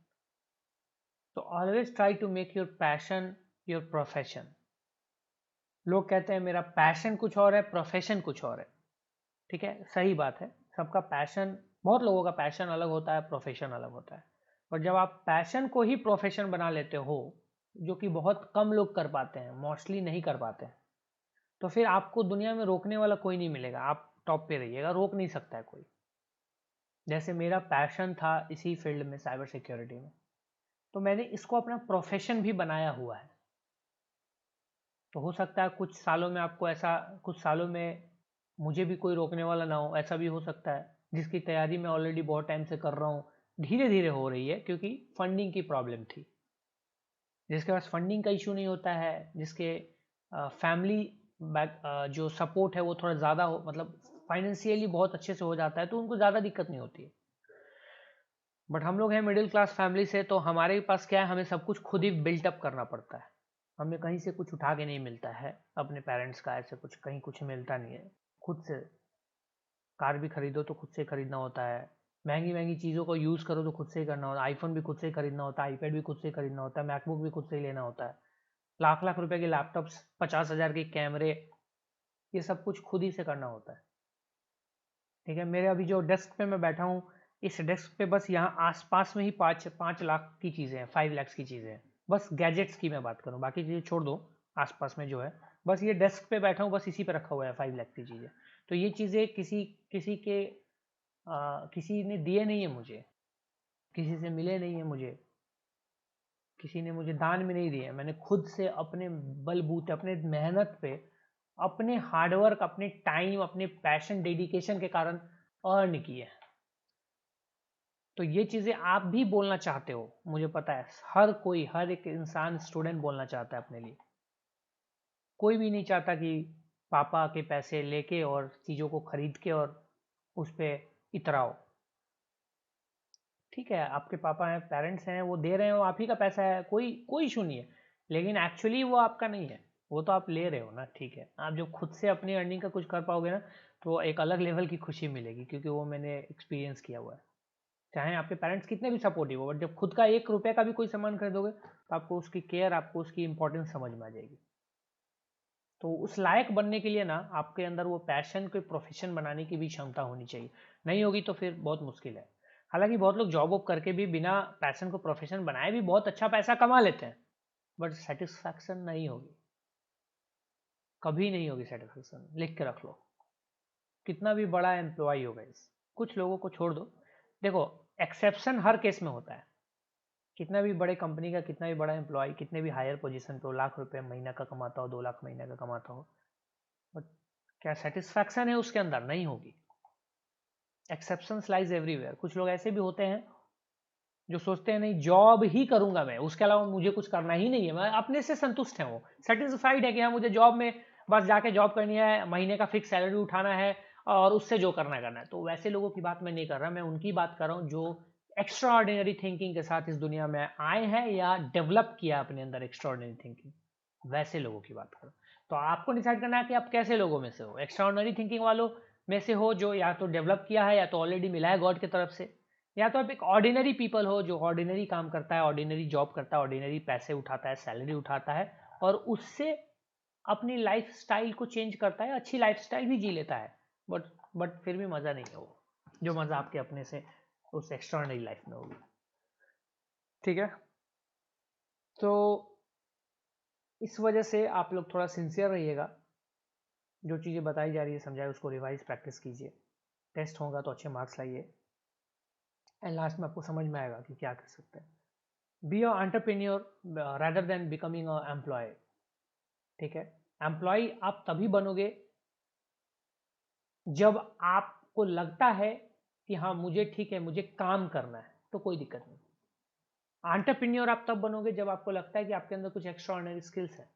Speaker 1: तो always try to make your passion your profession. लोग कहते हैं मेरा पैशन कुछ और है, प्रोफेशन कुछ और है। ठीक है, सही बात है, सबका पैशन, बहुत लोगों का पैशन अलग होता है, प्रोफेशन अलग होता है। और जब आप पैशन को ही प्रोफेशन बना लेते हो, जो कि बहुत कम लोग कर पाते हैं, मोस्टली नहीं कर पाते हैं, तो फिर आपको दुनिया में रोकने वाला कोई नहीं मिलेगा, आप टॉप पे रहिएगा, रोक नहीं सकता है कोई। जैसे मेरा पैशन था इसी फील्ड में, साइबर सिक्योरिटी में, तो मैंने इसको अपना प्रोफेशन भी बनाया हुआ है। तो हो सकता है कुछ सालों में आपको ऐसा, कुछ सालों में मुझे भी कोई रोकने वाला ना हो, ऐसा भी हो सकता है। जिसकी तैयारी मैं ऑलरेडी बहुत टाइम से कर रहा हूँ, धीरे धीरे हो रही है, क्योंकि फंडिंग की प्रॉब्लम थी। जिसके पास फंडिंग का इशू नहीं होता है, जिसके फैमिली बैक जो सपोर्ट है वो थोड़ा ज़्यादा हो, मतलब फाइनेंशियली बहुत अच्छे से हो जाता है, तो उनको ज़्यादा दिक्कत नहीं होती है। बट हम लोग हैं मिडिल क्लास फैमिली से, तो हमारे पास क्या है, हमें सब कुछ खुद ही बिल्टअप करना पड़ता है। हमें कहीं से कुछ उठा के नहीं मिलता है अपने पेरेंट्स का, ऐसे कुछ कहीं कुछ मिलता नहीं है। खुद से कार भी खरीदो तो खुद से खरीदना होता है, महंगी महंगी चीज़ों को यूज़ करो तो खुद से ही करना होता है। आईफोन भी खुद से ही खरीदना होता है, आईपैड भी खुद से ही खरीदना होता है, मैकबुक भी खुद से ही लेना होता है। लाख लाख रुपए के लैपटॉप्स, 50,000 के कैमरे, ये सब कुछ खुद ही से करना होता है। ठीक है, मेरे अभी जो डेस्क पे मैं बैठा हूँ, इस डेस्क पे बस यहाँ आसपास में ही 5 लाख की चीज़ें हैं, 5 lakhs की चीज़ें हैं, बस गैजेट्स की मैं बात करूँ, बाकी चीज़ें छोड़ दो। आसपास में जो है, बस ये डेस्क पे बैठा हूँ, बस इसी पे रखा हुआ है 5 लाख की चीज़ें। तो ये चीज़ें किसी किसी के किसी ने दिए नहीं है मुझे, किसी से मिले नहीं है मुझे, किसी ने मुझे दान में नहीं दिए, मैंने खुद से अपने बलबूते, अपने मेहनत पे, अपने हार्डवर्क, अपने टाइम, अपने पैशन, डेडिकेशन के कारण अर्न किए। तो ये चीज़ें आप भी बोलना चाहते हो, मुझे पता है, हर कोई, हर एक इंसान, स्टूडेंट बोलना चाहता है अपने लिए। कोई भी नहीं चाहता कि पापा के पैसे लेके और चीज़ों को खरीद के और उस पर इतराओ। ठीक है, आपके पापा हैं, पेरेंट्स हैं, वो दे रहे हो, आप ही का पैसा है, कोई कोई इशू नहीं है, लेकिन एक्चुअली वो आपका नहीं है, वो तो आप ले रहे हो ना। ठीक है, आप जब खुद से अपनी अर्निंग का कुछ कर पाओगे ना, तो एक अलग लेवल की खुशी मिलेगी, क्योंकि वो मैंने एक्सपीरियंस किया हुआ है। चाहे आपके पेरेंट्स कितने भी सपोर्टिव हो, बट जब खुद का 1 रुपये का भी कोई सामान खरीदोगे, तो आपको उसकी केयर, आपको उसकी इंपॉर्टेंस समझ में आ जाएगी। तो उस लायक बनने के लिए ना, आपके अंदर वो पैशन को प्रोफेशन बनाने की भी क्षमता होनी चाहिए। नहीं होगी तो फिर बहुत मुश्किल है। हालांकि बहुत लोग जॉब वॉब करके भी बिना पैशन को प्रोफेशन बनाए भी बहुत अच्छा पैसा कमा लेते हैं, बट सेटिस्फैक्शन नहीं होगी, कभी नहीं होगी सेटिस्फैक्शन। लिख के रख लो, कितना भी बड़ा एम्प्लॉय होगा, इस कुछ लोगों को छोड़ दो। देखो, एक्सेप्शन हर केस में होता है, कितना भी बड़े कंपनी का, कितना भी बड़ा एम्प्लॉय, कितने भी हायर पोजीशन पे हो, लाख रुपए महीना का कमाता हो, 2 लाख महीने का कमाता हो, बट क्या सेटिस्फैक्शन है उसके अंदर, नहीं होगी। Exceptions lies everywhere. कुछ लोग ऐसे भी होते हैं जो सोचते हैं नहीं, जॉब ही करूंगा मैं, उसके अलावा मुझे कुछ करना ही नहीं है, मैं अपने से संतुष्ट है, वो सेटिस्फाइड है कि हाँ मुझे जॉब में बस जाके जॉब करनी है, महीने का फिक्स सैलरी उठाना है और उससे जो करना करना है। तो वैसे लोगों की बात मैं नहीं कर रहा, मैं उनकी बात कर रहा हूँ जो एक्स्ट्रा ऑर्डिनरी थिंकिंग के साथ इस दुनिया में आए हैं या डेवलप किया अपने अंदर एक्स्ट्रा ऑर्डिनरी थिंकिंग, वैसे लोगों की बात करो। तो आपको डिसाइड करना है कि आप कैसे लोगों में से हो, एक्स्ट्रा ऑर्डिनरी थिंकिंग वालों में से हो, जो या तो डेवलप किया है या तो ऑलरेडी मिला है गॉड की तरफ से, या तो आप एक ऑर्डिनरी पीपल हो जो ऑर्डिनरी काम करता है, ऑर्डिनरी जॉब करता है, ऑर्डिनरी पैसे उठाता है, सैलरी उठाता है और उससे अपनी लाइफ स्टाइल को चेंज करता है, अच्छी लाइफ स्टाइल भी जी लेता है, बट फिर भी मज़ा नहीं है वो, जो मज़ा आपके अपने से उस एक्स्ट्राऑर्डिनरी लाइफ में होगी। ठीक है, तो इस वजह से आप लोग थोड़ा सिंसियर रहिएगा, जो चीज़ें बताई जा रही है समझाए उसको रिवाइज प्रैक्टिस कीजिए, टेस्ट होगा तो अच्छे मार्क्स लाइए, एंड लास्ट में आपको समझ में आएगा कि क्या कर सकते हैं। Be a entrepreneur rather than becoming a employee. ठीक है, एम्प्लॉय आप तभी बनोगे जब आपको लगता है कि हाँ मुझे ठीक है, मुझे काम करना है, तो कोई दिक्कत नहीं। एंटरप्रेन्योर आप तब बनोगे जब आपको लगता है कि आपके अंदर कुछ एक्स्ट्रा ऑर्डिनरी स्किल्स है,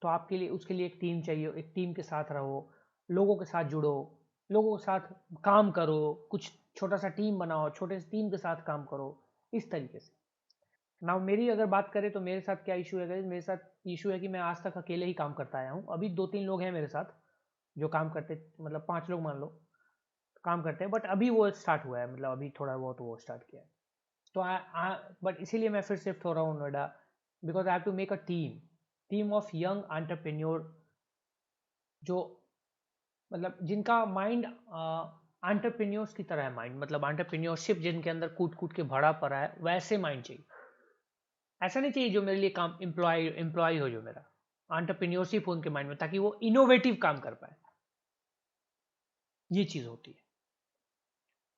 Speaker 1: तो आपके लिए उसके लिए एक टीम चाहिए, एक टीम के साथ रहो, लोगों के साथ जुड़ो, लोगों के साथ काम करो, कुछ छोटा सा टीम बनाओ, छोटे से टीम के साथ काम करो, इस तरीके से। ना मेरी अगर बात करें तो मेरे साथ क्या इशू है guys? मेरे साथ इशू है कि मैं आज तक अकेले ही काम करता आया हूँ। अभी 2-3 लोग हैं मेरे साथ जो काम करते, मतलब 5 लोग मान लो काम करते हैं, बट अभी वो स्टार्ट हुआ है, मतलब अभी थोड़ा बहुत वो स्टार्ट किया है। तो बट इसीलिए मैं फिर शिफ्ट हो रहा हूँ Noida, because I have to make a team of young entrepreneur, जो मतलब जिनका माइंड एंटरप्रेन्योर्स की तरह है, माइंड मतलब एंटरप्रेन्योरशिप जिनके अंदर कूट कूट के भरा पड़ा है, वैसे माइंड चाहिए। ऐसा नहीं चाहिए जो मेरे लिए काम एम्प्लॉय हो, जो मेरा एंटरप्रेन्योरशिप हो उनके माइंड में, ताकि वो इनोवेटिव काम कर पाए, ये चीज़ होती है।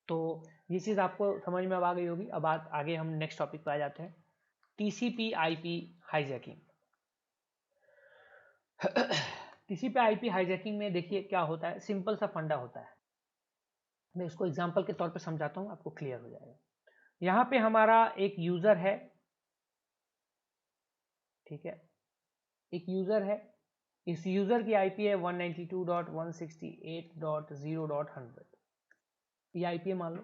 Speaker 1: तो ये चीज़ आपको समझ में अब आ गई होगी। अब आगे हम नेक्स्ट टॉपिक पे आ जाते हैं, TCP IP hijacking. TCP IP hijacking में देखिए क्या होता है, सिंपल सा फंडा होता है। मैं इसको एग्जांपल के तौर पे समझाता हूँ, आपको क्लियर हो जाएगा। यहाँ पे हमारा एक यूजर है, ठीक है, एक यूजर है, इस यूजर की आईपी है 192.168.0.100, ये आईपी मान लो।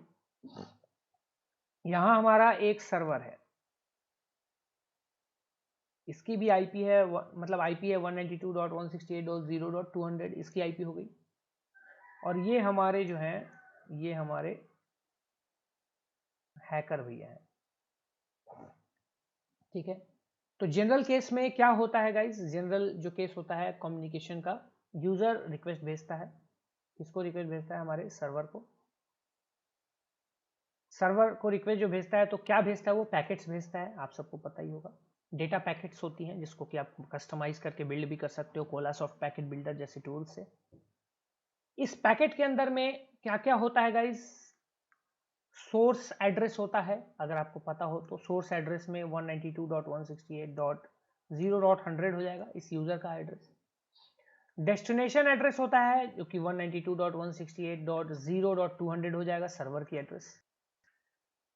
Speaker 1: यहाँ हमारा एक सर्वर है, इसकी भी आईपी है, मतलब आईपी है 192.168.0.200, इसकी आईपी हो गई। और ये हमारे जो हैं, ये हमारे हैकर भैया हैं, ठीक है। तो जनरल केस में क्या होता है गाइस, जनरल जो केस होता है कम्युनिकेशन का, यूजर रिक्वेस्ट भेजता है, किसको रिक्वेस्ट भेजता है, हमारे सर्वर को। सर्वर को रिक्वेस्ट जो भेजता है तो क्या भेजता है, वो पैकेट्स भेजता है, आप सबको पता ही होगा। डेटा पैकेट्स होती हैं जिसको कि आप कस्टमाइज करके बिल्ड भी कर सकते हो कोला सॉफ्ट पैकेट बिल्डर जैसे टूल से। इस पैकेट के अंदर में क्या क्या होता है गाइस, सोर्स एड्रेस होता है, अगर आपको पता हो तो सोर्स एड्रेस में 192.168.0.100 हो जाएगा इस यूजर का एड्रेस। डेस्टिनेशन एड्रेस होता है जो कि 192.168.0.200 हो जाएगा सर्वर की एड्रेस,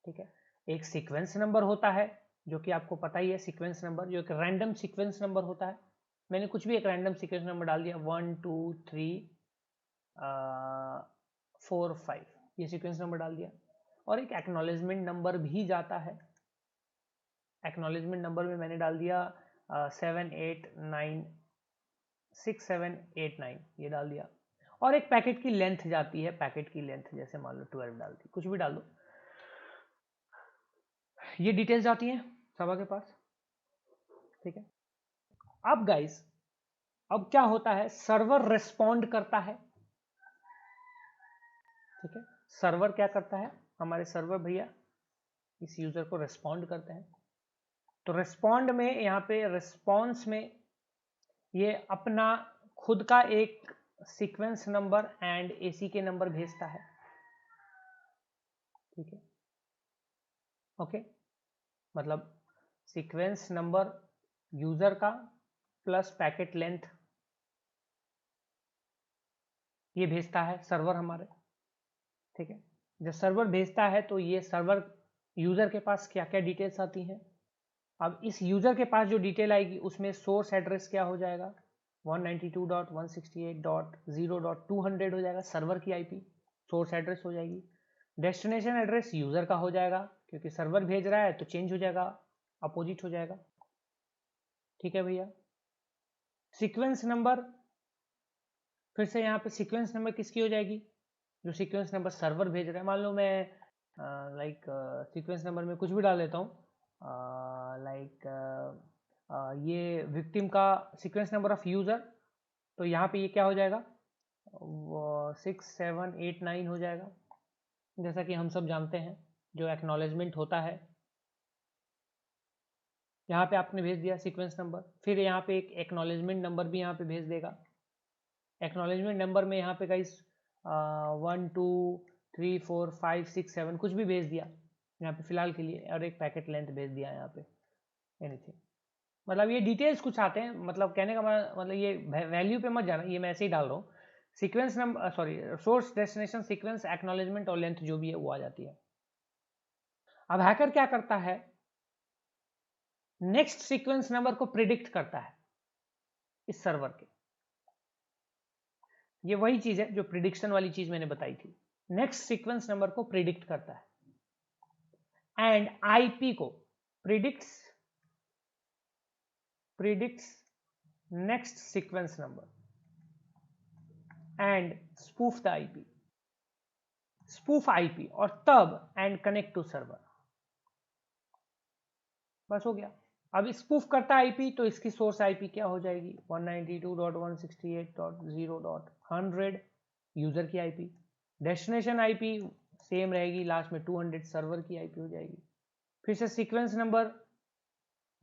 Speaker 1: ठीक है। एक सीक्वेंस नंबर होता है जो कि आपको पता ही है, सीक्वेंस नंबर जो एक रैंडम सीक्वेंस नंबर होता है। मैंने कुछ भी एक रैंडम सीक्वेंस नंबर डाल दिया 1 2 3 4 5, ये सीक्वेंस नंबर डाल दिया। और एक एक्नॉलेजमेंट नंबर भी जाता है, एक्नॉलेजमेंट नंबर में मैंने डाल दिया 7896789, ये डाल दिया। और एक पैकेट की लेंथ जाती है, पैकेट की लेंथ जैसे मान लो 12 डाल दी, कुछ भी डाल दो, ये डिटेल्स जाती हैं सभा के पास, ठीक है। अब गाइस, अब क्या होता है, सर्वर रिस्पॉन्ड करता है, ठीक है। सर्वर क्या करता है, हमारे सर्वर भैया इस यूजर को रिस्पॉन्ड करते हैं। तो रिस्पॉन्ड में यहाँ पे रिस्पॉन्स में ये अपना खुद का एक सीक्वेंस नंबर एंड एसी के नंबर भेजता है, ठीक है, ओके। मतलब सीक्वेंस नंबर यूजर का प्लस पैकेट लेंथ, ये भेजता है सर्वर हमारे, ठीक है। जब सर्वर भेजता है तो ये सर्वर यूजर के पास क्या क्या डिटेल्स आती हैं। अब इस यूजर के पास जो डिटेल आएगी उसमें सोर्स एड्रेस क्या हो जाएगा, 192.168.0.200 हो जाएगा, सर्वर की आईपी सोर्स एड्रेस हो जाएगी। डेस्टिनेशन एड्रेस यूजर का हो जाएगा, क्योंकि सर्वर भेज रहा है तो चेंज हो जाएगा, अपोजिट हो जाएगा, ठीक है भैया। सीक्वेंस नंबर, फिर से यहाँ पे सीक्वेंस नंबर किसकी हो जाएगी, जो सीक्वेंस नंबर सर्वर भेज रहा है। मान लो मैं लाइक सीक्वेंस नंबर में कुछ भी डाल देता हूँ, लाइक ये विक्टिम का सीक्वेंस नंबर ऑफ यूजर, तो यहाँ पे ये क्या हो जाएगा, 6789 हो जाएगा। जैसा कि हम सब जानते हैं जो एक्नॉलेजमेंट होता है यहाँ पे आपने भेज दिया सीक्वेंस नंबर, फिर यहाँ पे एक एक्नॉलेजमेंट नंबर भी यहाँ पे भेज देगा। एक्नॉलेजमेंट नंबर में यहाँ पे गाइस 1 2 3 4 5 6 7 कुछ भी भेज दिया यहाँ पे फिलहाल के लिए, और एक पैकेट लेंथ भेज दिया यहाँ पे एनीथिंग। मतलब ये डिटेल्स कुछ आते हैं, मतलब कहने का मतलब ये वैल्यू पे मत जाना, ये मैं ऐसे ही डाल रहा हूँ। Sequence number sorry source destination sequence acknowledgement और लेंथ जो भी है वो आ जाती है। अब हैकर क्या करता है, नेक्स्ट सीक्वेंस नंबर को प्रिडिक्ट करता है इस सर्वर के। ये वही चीज है जो प्रिडिक्शन वाली चीज मैंने बताई थी, नेक्स्ट सीक्वेंस नंबर को प्रिडिक्ट करता है एंड आईपी को predicts next sequence number and spoof the IP, spoof IP और तब एंड कनेक्ट टू सर्वर। बस हो गया। अब स्पूफ करता आईपी तो इसकी सोर्स आईपी क्या हो जाएगी 192.168.0.100 यूजर की आईपी, डेस्टिनेशन आईपी सेम रहेगी, लास्ट में 200 सर्वर की आईपी हो जाएगी। फिर से सीक्वेंस नंबर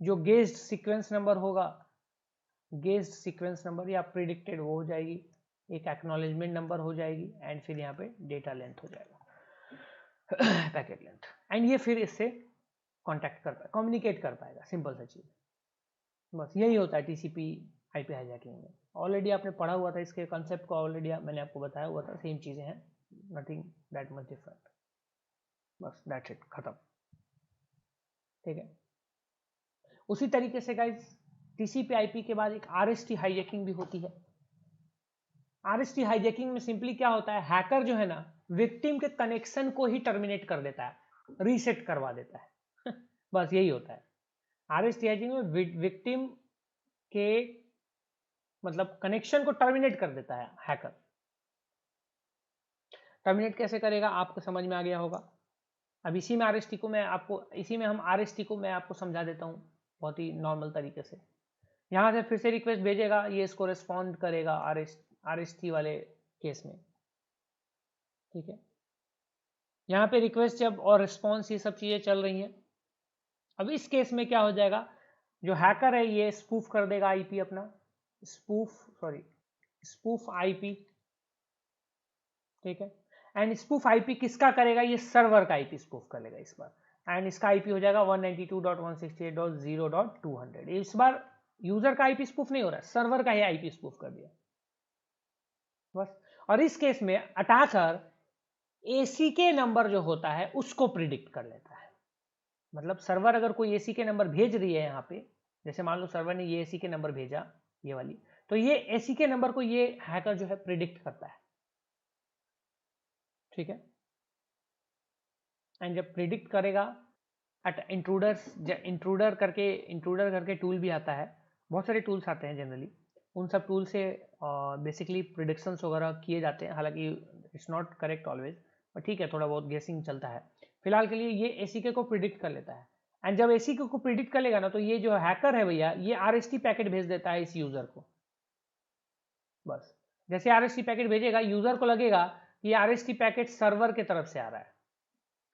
Speaker 1: जो गेस्ड सीक्वेंस नंबर होगा, गेस्ड सीक्वेंस नंबर या प्रिडिक्टेड वो हो जाएगी, एक एक्नॉलेजमेंट नंबर हो जाएगी एंड फिर यहाँ पे डेटा लेंथ हो जाएगा पैकेट लेंथ, एंड ये फिर इससे कांटेक्ट कर पाएगा, कम्युनिकेट कर पाएगा, सिंपल सा चीज। बस यही होता है टीसीपी आईपी हाईजैकिंग में। ऑलरेडी आपने पढ़ा हुआ था इसके कंसेप्ट को, ऑलरेडी मैंने आपको बताया हुआ था, सेम चीजें हैं, नथिंग दैट मच डिफरेंट। बस दैट्स इट, खत्म। ठीक है। उसी तरीके से गाइस टीसीपी आईपी के बाद एक आरएसटी हाईजैकिंग भी होती है। आरएसटी हाईजैकिंग में सिंपली क्या होता है, हैकर जो है ना विक्टिम के कनेक्शन को ही टर्मिनेट कर देता है, रीसेट करवा देता है बस यही होता है आरएसटी हाईजैकिंग में, विक्टिम के मतलब कनेक्शन को टर्मिनेट कर देता है हैकर। टर्मिनेट कैसे करेगा आपको समझ में आ गया होगा। अब इसी में आरएसटी को मैं आपको इसी में हम आरएसटी को मैं आपको समझा देता हूँ बहुत ही नॉर्मल तरीके से। यहाँ से फिर से रिक्वेस्ट भेजेगा, ये इसको रिस्पॉन्ड करेगा आरएसटी वाले केस में। ठीक है, यहाँ पे रिक्वेस्ट जब और रिस्पॉन्स ये सब चीजें चल रही हैं। अब इस केस में क्या हो जाएगा, जो हैकर है ये स्पूफ कर देगा आईपी अपना, स्पूफ आईपी। ठीक है, एंड स्पूफ आईपी किसका करेगा, ये सर्वर का आईपी स्पूफ करेगा इस बार, एंड इसका आईपी हो जाएगा 192.168.0.200। इस बार यूजर का आईपी स्पूफ नहीं हो रहा है, सर्वर का ही आईपी स्पूफ कर दिया बस। और इस केस में अटैकर एसीके नंबर जो होता है उसको प्रिडिक्ट कर लेता है। मतलब सर्वर अगर कोई एसीके नंबर भेज रही है यहाँ पे, जैसे मान लो सर्वर ने ये एसीके नंबर भेजा ये वाली, तो ये एसीके नंबर को ये हैकर जो है प्रिडिक्ट करता है। ठीक है, एंड जब प्रिडिक्ट करेगा इंट्रूडर करके टूल भी आता है, बहुत सारे टूल्स आते हैं जनरली, उन सब टूल से बेसिकली प्रिडिक्शंस वगैरह किए जाते हैं। हालांकि इट्स नॉट करेक्ट ऑलवेज, पर ठीक है, थोड़ा बहुत गेसिंग चलता है। फिलहाल के लिए ये एसीके को प्रिडिक्ट कर लेता है, एंड जब एसीके को प्रिडिक्ट कर लेगा ना, तो ये जो हैकर है भैया ये आरएसटी पैकेट भेज देता है इस यूजर को। बस जैसे आरएसटी पैकेट भेजेगा, यूजर को लगेगा ये आरएसटी पैकेट सर्वर की तरफ से आ रहा है,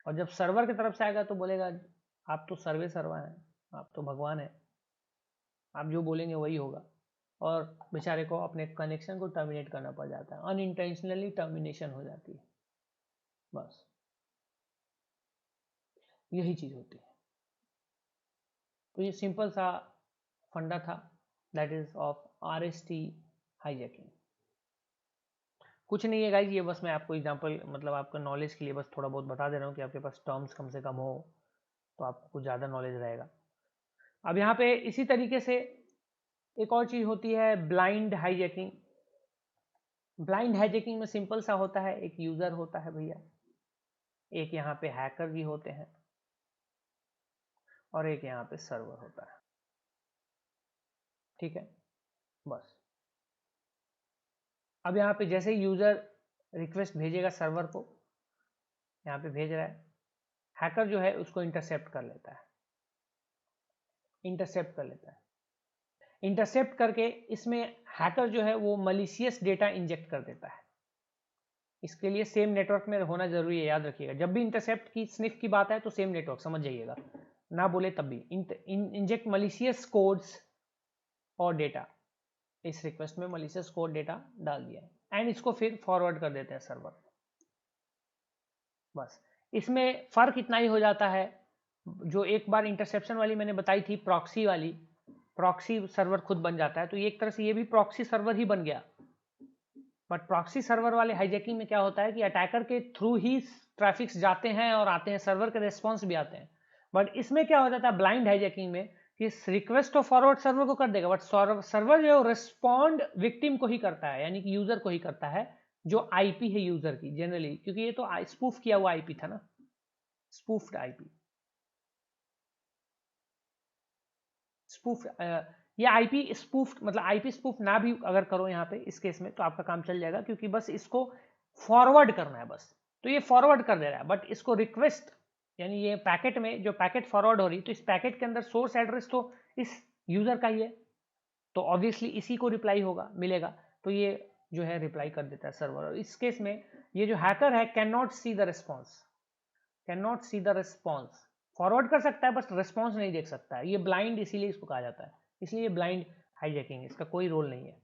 Speaker 1: और जब सर्वर की तरफ से आएगा तो बोलेगा आप तो सर्वे सर्वर हैं, आप तो भगवान हैं, आप जो बोलेंगे वही होगा, और बेचारे को अपने कनेक्शन को टर्मिनेट करना पड़ जाता है, अनइंटेंशनली टर्मिनेशन हो जाती है। बस यही चीज होती है। तो ये सिंपल सा फंडा था, that is of RST hijacking. कुछ नहीं है गाइज, ये बस मैं आपको एग्जांपल मतलब आपका नॉलेज के लिए बस थोड़ा बहुत बता दे रहा हूँ कि आपके पास टर्म्स कम से कम हो तो आपको कुछ ज़्यादा नॉलेज रहेगा। अब यहाँ पे इसी तरीके से एक और चीज़ होती है ब्लाइंड हाईजैकिंग। ब्लाइंड हाईजैकिंग में सिंपल सा होता है, एक यूज़र होता है भैया, एक यहाँ पे हैकर भी होते हैं, और एक यहाँ पे सर्वर होता है। ठीक है, बस अब यहाँ पे जैसे यूज़र रिक्वेस्ट भेजेगा सर्वर को, यहाँ पे भेज रहा है, हैकर जो है उसको इंटरसेप्ट कर लेता है, इंटरसेप्ट करके इसमें हैकर जो है वो मलिशियस डेटा इंजेक्ट कर देता है। इसके लिए सेम नेटवर्क में होना जरूरी है, याद रखिएगा, जब भी इंटरसेप्ट की स्निफ की बात है तो सेम नेटवर्क समझ जाइएगा। ना बोले तब भी इंजेक्ट मलिशियस कोड्स और डेटा, इस रिक्वेस्ट में मलिशियस कोड डेटा डाल दिया है एंड इसको फिर फॉरवर्ड कर देते हैं सर्वर। बस इसमें फर्क इतना ही हो जाता है, जो एक बार इंटरसेप्शन वाली मैंने बताई थी प्रॉक्सी वाली, प्रॉक्सी सर्वर खुद बन जाता है, तो ये एक तरह से ये भी प्रॉक्सी सर्वर ही बन गया। बट प्रॉक्सी सर्वर वाले हाईजैकिंग में क्या होता है कि अटैकर के थ्रू ही ट्रैफिक्स जाते हैं और आते हैं, सर्वर के रिस्पॉन्स भी आते हैं। बट इसमें क्या हो जाता है ब्लाइंड हाईजैकिंग में कि रिक्वेस्ट तो फॉरवर्ड सर्वर को कर देगा, बट सर्वर जो रिस्पॉन्ड विक्टिम को ही करता है, यानी कि यूजर को ही करता है, जो आईपी है यूजर की जनरली, क्योंकि ये तो स्पूफ किया हुआ आईपी था ना, स्पूफ्ड आईपी, स्पूफ ये आईपी स्पूफ, मतलब आईपी स्पूफ ना भी अगर करो यहाँ पे इस केस में तो आपका काम चल जाएगा, क्योंकि बस इसको फॉरवर्ड करना है बस, तो ये फॉरवर्ड कर दे रहा है। बट इसको रिक्वेस्ट, यानी ये पैकेट में जो पैकेट फॉरवर्ड हो रही, तो इस पैकेट के अंदर सोर्स एड्रेस तो इस यूजर का ही है, तो ऑब्वियसली इसी को रिप्लाई होगा मिलेगा, तो ये जो है रिप्लाई कर देता है सर्वर। और इस केस में ये जो हैकर है can not see the response, can not see the response, forward कर सकता है बस रिस्पॉन्स नहीं देख सकता है, ये ब्लाइंड इसीलिए इसको कहा जाता है, इसलिए ये ब्लाइंड हाईजैकिंग है, इसका कोई रोल नहीं है,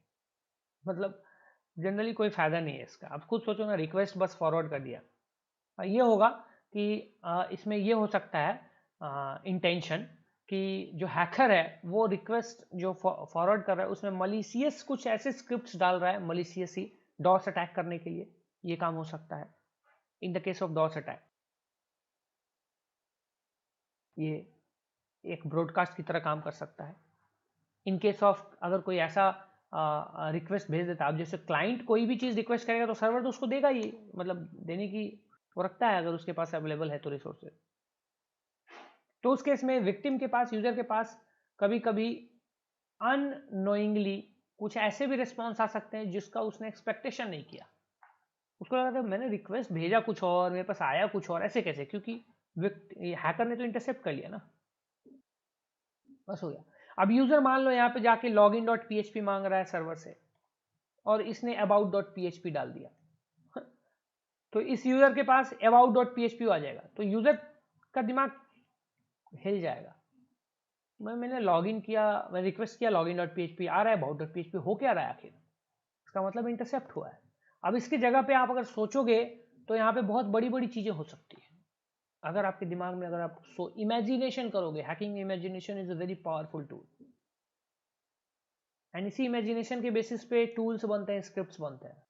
Speaker 1: मतलब जनरली कोई फायदा नहीं है इसका। आप खुद सोचो ना, रिक्वेस्ट बस फॉरवर्ड कर दिया। ये होगा कि इसमें ये हो सकता है इंटेंशन कि जो हैकर है वो रिक्वेस्ट जो फॉरवर्ड कर रहा है उसमें मलिशियस कुछ ऐसे स्क्रिप्ट्स डाल रहा है, मलिशियस ही डॉस अटैक करने के लिए, ये काम हो सकता है in the case of DoS attack. ये एक ब्रॉडकास्ट की तरह काम कर सकता है इन केस ऑफ अगर कोई ऐसा रिक्वेस्ट भेज देता है। अब जैसे क्लाइंट कोई भी चीज़ रिक्वेस्ट करेगा तो सर्वर तो उसको देगा ही, मतलब देने की वो रखता है अगर उसके पास अवेलेबल है तो रिसोर्सेज। तो उस केस में विक्टिम के पास, यूजर के पास कभी कभी अननोइंगली कुछ ऐसे भी रिस्पॉन्स आ सकते हैं जिसका उसने एक्सपेक्टेशन नहीं किया, उसको लगा था मैंने रिक्वेस्ट भेजा कुछ और मेरे पास आया कुछ और, ऐसे कैसे, क्योंकि हैकर ने तो इंटरसेप्ट कर लिया ना, बस हो गया। अब यूजर मान लो यहाँ पे जाके लॉगिन डॉट पीएचपी मांग रहा है सर्वर से और इसने अबाउट डॉट पीएचपी डाल दिया तो इस यूजर के पास अबाउट डॉट पीएचपी आ जाएगा, तो यूजर का दिमाग हिल जाएगा, मैंने लॉगिन किया, मैं रिक्वेस्ट किया लॉगिन डॉट पीएचपी आ रहा है, अबाउट डॉट पीएचपी हो क्या रहा है आखिर, इसका मतलब इंटरसेप्ट हुआ है। अब इसकी जगह पे आप अगर सोचोगे तो यहाँ पे बहुत बड़ी बड़ी चीजें हो सकती है, अगर आपके दिमाग में अगर आप इमेजिनेशन करोगे, hacking imagination is a very powerful tool, and इसी इमेजिनेशन के बेसिस पे टूल्स बनते हैं, स्क्रिप्ट्स बनते हैं,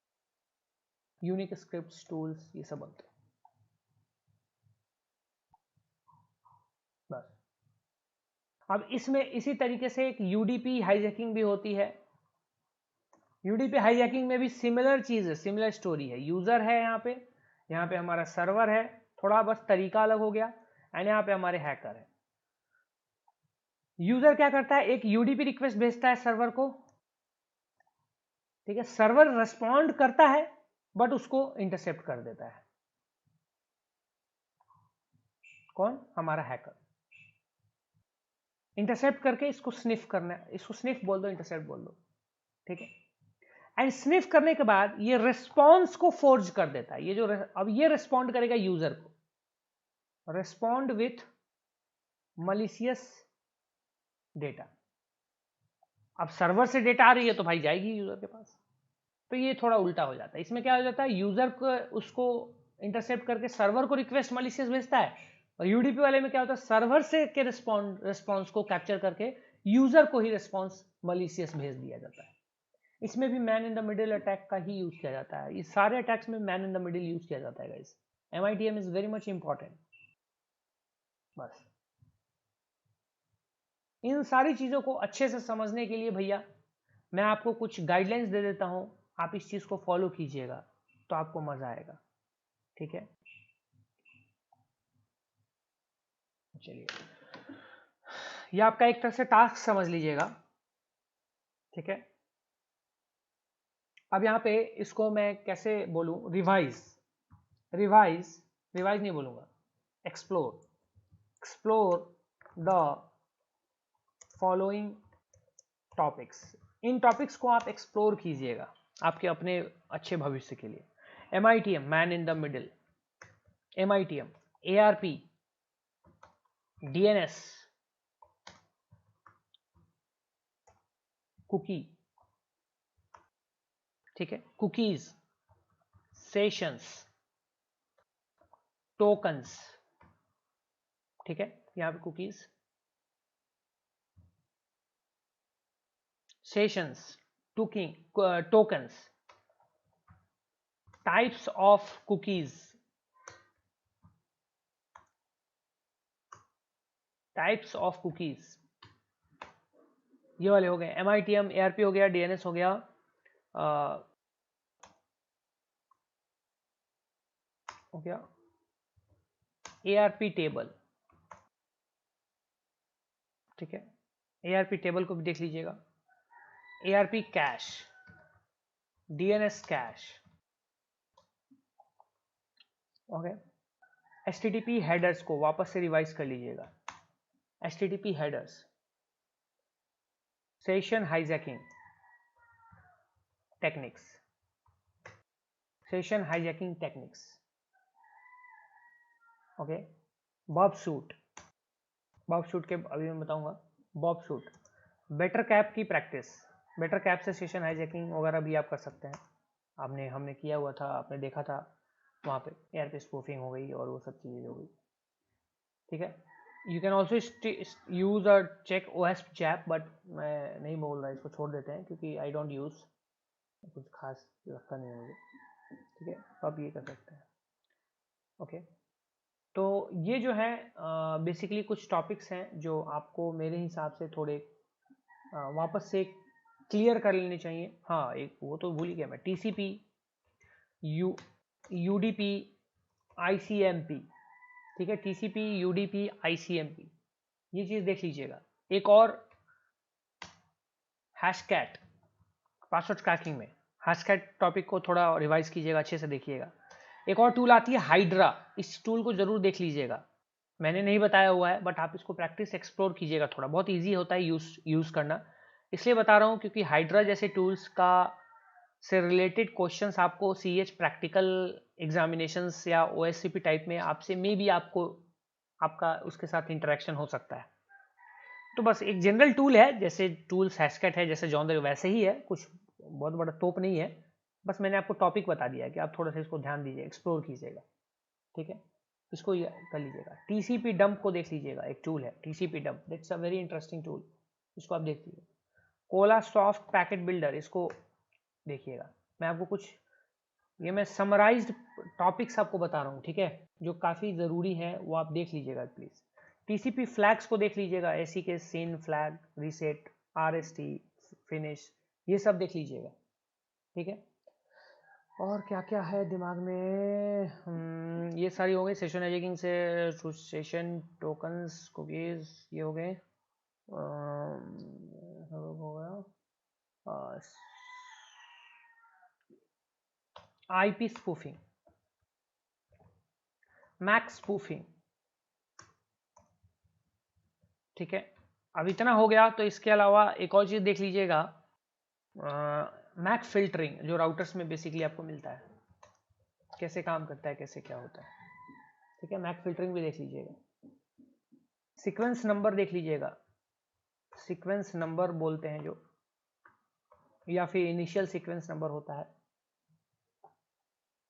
Speaker 1: यूनिक स्क्रिप्ट्स, टूल्स, ये सब बनते हैं। बस अब इसमें इसी तरीके से एक यूडीपी हाईजैकिंग भी होती है। यूडीपी हाईजैकिंग में भी सिमिलर चीज है, सिमिलर स्टोरी है, यूजर है यहाँ पे हमारा सर्वर है, थोड़ा बस तरीका अलग हो गया, एंड यहाँ पे हमारे हैकर है। यूजर क्या करता है, एक यूडीपी रिक्वेस्ट भेजता है सर्वर को, ठीक है, सर्वर रेस्पॉन्ड करता है बट उसको इंटरसेप्ट कर देता है, कौन, हमारा हैकर, इंटरसेप्ट करके इसको स्निफ करना, इसको स्निफ बोल दो, इंटरसेप्ट बोल दो, ठीक है, एंड स्निफ करने के बाद ये रिस्पॉन्स को फोर्ज कर देता है, ये जो अब ये रिस्पॉन्ड करेगा यूजर को, रिस्पॉन्ड विथ मलिशियस डेटा। अब सर्वर से डेटा आ रही है तो भाई जाएगी यूजर के पास, तो ये थोड़ा उल्टा हो जाता है, इसमें क्या हो जाता है, यूजर को उसको इंटरसेप्ट करके सर्वर को रिक्वेस्ट मलिशियस भेजता है, और यूडीपी वाले में क्या होता है, सर्वर से के रिस्पॉन्स को कैप्चर करके यूजर को ही रिस्पॉन्स मलिशियस भेज दिया जाता है। इसमें भी man in the middle attack का ही यूज किया जाता है, इस सारे अटैक्स में man in the middle use किया जाता है guys, MITM is very much important. बस इन सारी चीजों को अच्छे से समझने के लिए भैया मैं आपको कुछ गाइडलाइंस दे देता हूं, आप इस चीज को फॉलो कीजिएगा तो आपको मजा आएगा, ठीक है। चलिए, ये आपका एक तरह से टास्क समझ लीजिएगा, ठीक है। अब यहाँ पे इसको मैं कैसे बोलूं, रिवाइज नहीं बोलूंगा, explore the following topics, in topics को आप एक्सप्लोर कीजिएगा आपके अपने अच्छे भविष्य के लिए। MITM man in the middle, MITM ARP DNS cookie, ठीक है, कुकीज, सेशंस, टोकन्स, ठीक है, यहां पे cookies, sessions, tokens, types of cookies, types of cookies, ये वाले हो गए, MITM, ARP हो गया, DNS हो गया, हो गया ARP टेबल, ठीक है, ARP टेबल को भी देख लीजिएगा, ARP cash, DNS cash, okay, HTTP headers को वापस से रिवाइज कर लीजिएगा, HTTP headers, session hijacking techniques, session hijacking techniques, okay, Bob suit, Bob suit के अभी मैं बताऊंगा, बॉब सूट, बेटर कैप की प्रैक्टिस, बेटर कैप से सेशन हाईजैकिंग वगैरह भी आप कर सकते हैं, हमने किया हुआ था, आपने देखा था, वहाँ पे ARP स्पूफिंग हो गई और वो सब चीज़ें हो गई, ठीक है। You can also use a check OWASP ZAP, but मैं नहीं बोल रहा, इसको छोड़ देते हैं क्योंकि आई डोंट यूज, कुछ खास लगता नहीं है मुझे, ठीक है, तो आप ये कर सकते हैं, ओके। तो ये जो है बेसिकली कुछ टॉपिक्स हैं जो आपको मेरे हिसाब से थोड़े वापस से क्लियर कर लेने चाहिए। हाँ, एक वो तो भूल ही गया मैं, TCP, UDP, ICMP, ठीक है, TCP, UDP, ICMP, ये चीज़ देख लीजिएगा। एक और हैशकैट, पासवर्ड क्रैकिंग में हैशकैट टॉपिक को थोड़ा रिवाइज कीजिएगा, अच्छे से देखिएगा। एक और टूल आती है हाइड्रा, इस टूल को जरूर देख लीजिएगा, मैंने नहीं बताया हुआ है, बट आप इसको प्रैक्टिस एक्सप्लोर कीजिएगा, थोड़ा बहुत इजी होता है यूज करना, इसलिए बता रहा हूँ क्योंकि हाइड्रा जैसे टूल्स का से रिलेटेड क्वेश्चंस आपको CH प्रैक्टिकल एग्जामिनेशंस या OSCP टाइप में आपसे मे भी आपका उसके साथ इंटरेक्शन हो सकता है। तो बस एक जनरल टूल है, जैसे टूल्स हैशकैट है, जैसे जॉन वैसे ही है, कुछ बहुत बड़ा तोप नहीं है, बस मैंने आपको टॉपिक बता दिया है कि आप थोड़ा सा इसको ध्यान दीजिए, एक्सप्लोर कीजिएगा, ठीक है, इसको कर लीजिएगा। TCP डंप को देख लीजिएगा, एक टूल है TCP dump, that's a very interesting tool, इसको आप देख लीजिए। कोला सॉफ्ट पैकेट बिल्डर, इसको देखिएगा, मैं आपको कुछ, ये मैं समराइज्ड टॉपिक्स आपको बता रहा हूँ, ठीक है, जो काफ़ी ज़रूरी है, वो आप देख लीजिएगा प्लीज़। TCP फ्लैग्स को देख लीजिएगा, ACK SYN flag, reset, RST, finish, ये सब देख लीजिएगा, ठीक है। और क्या क्या है दिमाग में, ये सारी हो गई, सेशन हाईजैकिंग से सेशन टोकन्स, कुकीज, ये हो गए, हो गया, IP स्पूफिंग, मैक स्पूफिंग, ठीक है, अब इतना हो गया, तो इसके अलावा एक और चीज़ देख लीजिएगा, मैक फिल्टरिंग, जो राउटर्स में बेसिकली आपको मिलता है, कैसे काम करता है, कैसे क्या होता है, ठीक है, मैक फिल्टरिंग भी देख लीजिएगा। सीक्वेंस नंबर देख लीजिएगा, सीक्वेंस नंबर बोलते हैं जो, या फिर इनिशियल सीक्वेंस नंबर होता है,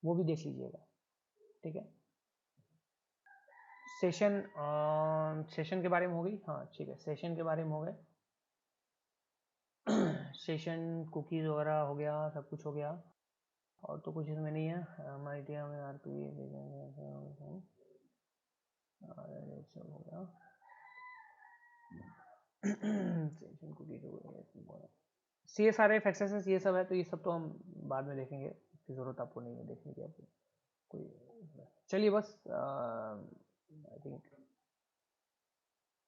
Speaker 1: वो भी देख लीजिएगा, ठीक है। सेशन के बारे में हो गई, हाँ ठीक है, सेशन के बारे में हो गए, सेशन कुकीज वगैरह हो गया, सब कुछ हो गया, और तो कुछ इसमें नहीं है, MITM में RP सब हो गया, सेशन कुकीज हो गया, CSRF एक्सेस, ये सब है, तो ये सब तो हम बाद में देखेंगे, इसकी ज़रूरत आपको नहीं है देखने की, आपको कोई, चलिए बस आई थिंक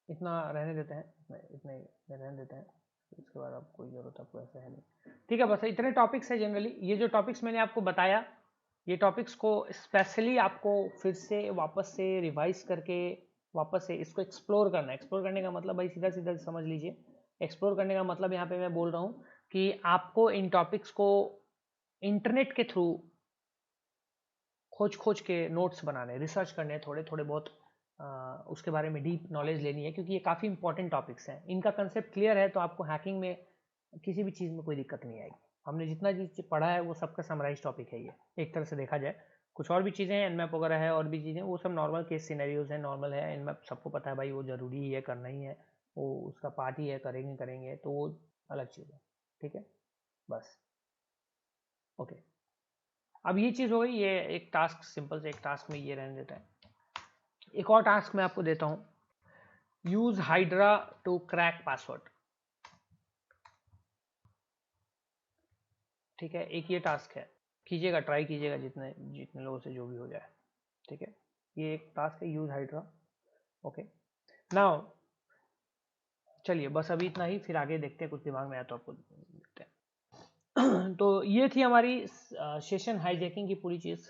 Speaker 1: इतना रहने देते हैं, इतने रहने देते हैं, इसके बाद आप कोई ज़रूरत आपको ऐसा है नहीं, ठीक है, बस इतने टॉपिक्स है जनरली, ये जो टॉपिक्स मैंने आपको बताया, ये टॉपिक्स को स्पेशली आपको फिर से वापस से रिवाइज करके वापस से इसको एक्सप्लोर करना है। एक्सप्लोर करने का मतलब भाई सीधा सीधा समझ लीजिए, एक्सप्लोर करने का मतलब यहाँ पे मैं बोल रहा हूँ कि आपको इन टॉपिक्स को इंटरनेट के थ्रू खोज खोज के नोट्स बनाने, रिसर्च करने, थोड़े थोड़े बहुत उसके बारे में डीप नॉलेज लेनी है, क्योंकि ये काफ़ी इंपॉर्टेंट टॉपिक्स हैं। इनका कंसेप्ट क्लियर है तो आपको हैकिंग में किसी भी चीज़ में कोई दिक्कत नहीं आएगी। हमने जितना चीज़ पढ़ा है वो सबका समराइज टॉपिक है ये, एक तरह से देखा जाए। कुछ और भी चीज़ें हैं, एनमैप वगैरह है और भी चीज़ें, वो सब नॉर्मल केस सिनेरियोज हैं, नॉर्मल है। एनमैप सबको पता है भाई, वो ज़रूरी ही है, करना ही है, वो उसका पार्ट ही है, करेंगे तो वो अलग चीज़ है। ठीक है, बस ओके। अब ये चीज़ हो गई, ये एक टास्क, सिंपल से एक टास्क में ये रहने देता है। एक और टास्क मैं आपको देता हूँ, use Hydra to crack password. ठीक है, एक ये टास्क है, कीजिएगा, ट्राई कीजिएगा जितने जितने लोगों से जो भी हो जाए। ठीक है, ये एक टास्क है, यूज हाइड्रा। ओके, नाउ चलिए बस अभी इतना ही, फिर आगे देखते हैं, कुछ दिमाग में आया तो आपको देखते हैं। तो ये थी हमारी सेशन हाईजैकिंग की पूरी चीज़।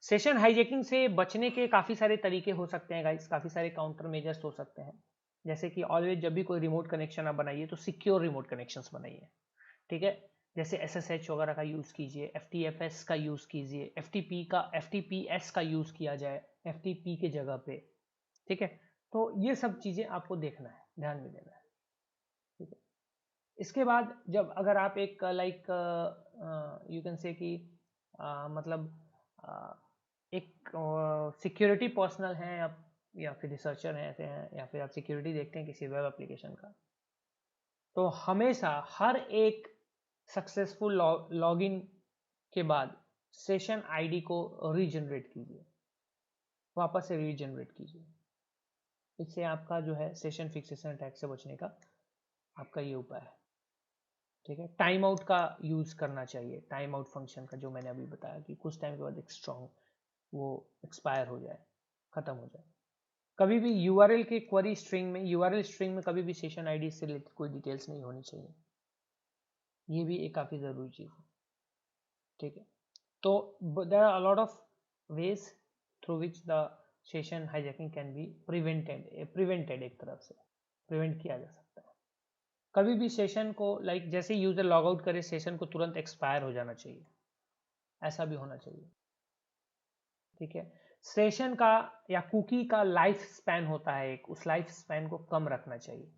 Speaker 1: सेशन हाईजैकिंग से बचने के काफ़ी सारे तरीके हो सकते हैं गाइस, काफ़ी सारे काउंटर मेजर्स हो सकते हैं। जैसे कि ऑलवेज जब भी कोई रिमोट कनेक्शन आप बनाइए तो सिक्योर रिमोट कनेक्शंस बनाइए। ठीक है, जैसे SSH वगैरह का यूज़ कीजिए, FTFS का यूज़ कीजिए, FTPS का यूज़ किया जाए FTP के जगह पे। ठीक है, तो ये सब चीज़ें आपको देखना है, ध्यान में देना है। ठीक है, इसके बाद जब अगर आप एक लाइक यू कैन से कि मतलब एक सिक्योरिटी पर्सनल हैं आप, या फिर रिसर्चर हैं, ऐसे हैं, या फिर आप सिक्योरिटी देखते हैं किसी वेब एप्लीकेशन का, तो हमेशा हर एक सक्सेसफुल लॉगिन के बाद सेशन आईडी को रीजनरेट कीजिए, वापस से रीजनरेट कीजिए। इससे आपका जो है सेशन फिक्सेशन अटैक से बचने का आपका ये उपाय है। ठीक है, टाइम आउट का यूज़ करना चाहिए, टाइम आउट फंक्शन का, जो मैंने अभी बताया कि कुछ टाइम के बाद एक स्ट्रॉन्ग वो एक्सपायर हो जाए, ख़त्म हो जाए। कभी भी URL के क्वेरी स्ट्रिंग में, URL स्ट्रिंग में कभी भी सेशन आईडी से रिलेटेड कोई डिटेल्स नहीं होनी चाहिए, ये भी एक काफ़ी ज़रूरी चीज़ है। ठीक है, तो there are a lot of ways through which the session hijacking can be prevented, एक तरफ से प्रिवेंट किया जा सकता है। कभी भी सेशन को लाइक जैसे यूजर लॉग आउट करे, सेशन को तुरंत एक्सपायर हो जाना चाहिए, ऐसा भी होना चाहिए। ठीक है, सेशन का या कुकी का लाइफ स्पैन होता है एक, उस लाइफ स्पैन को कम रखना चाहिए,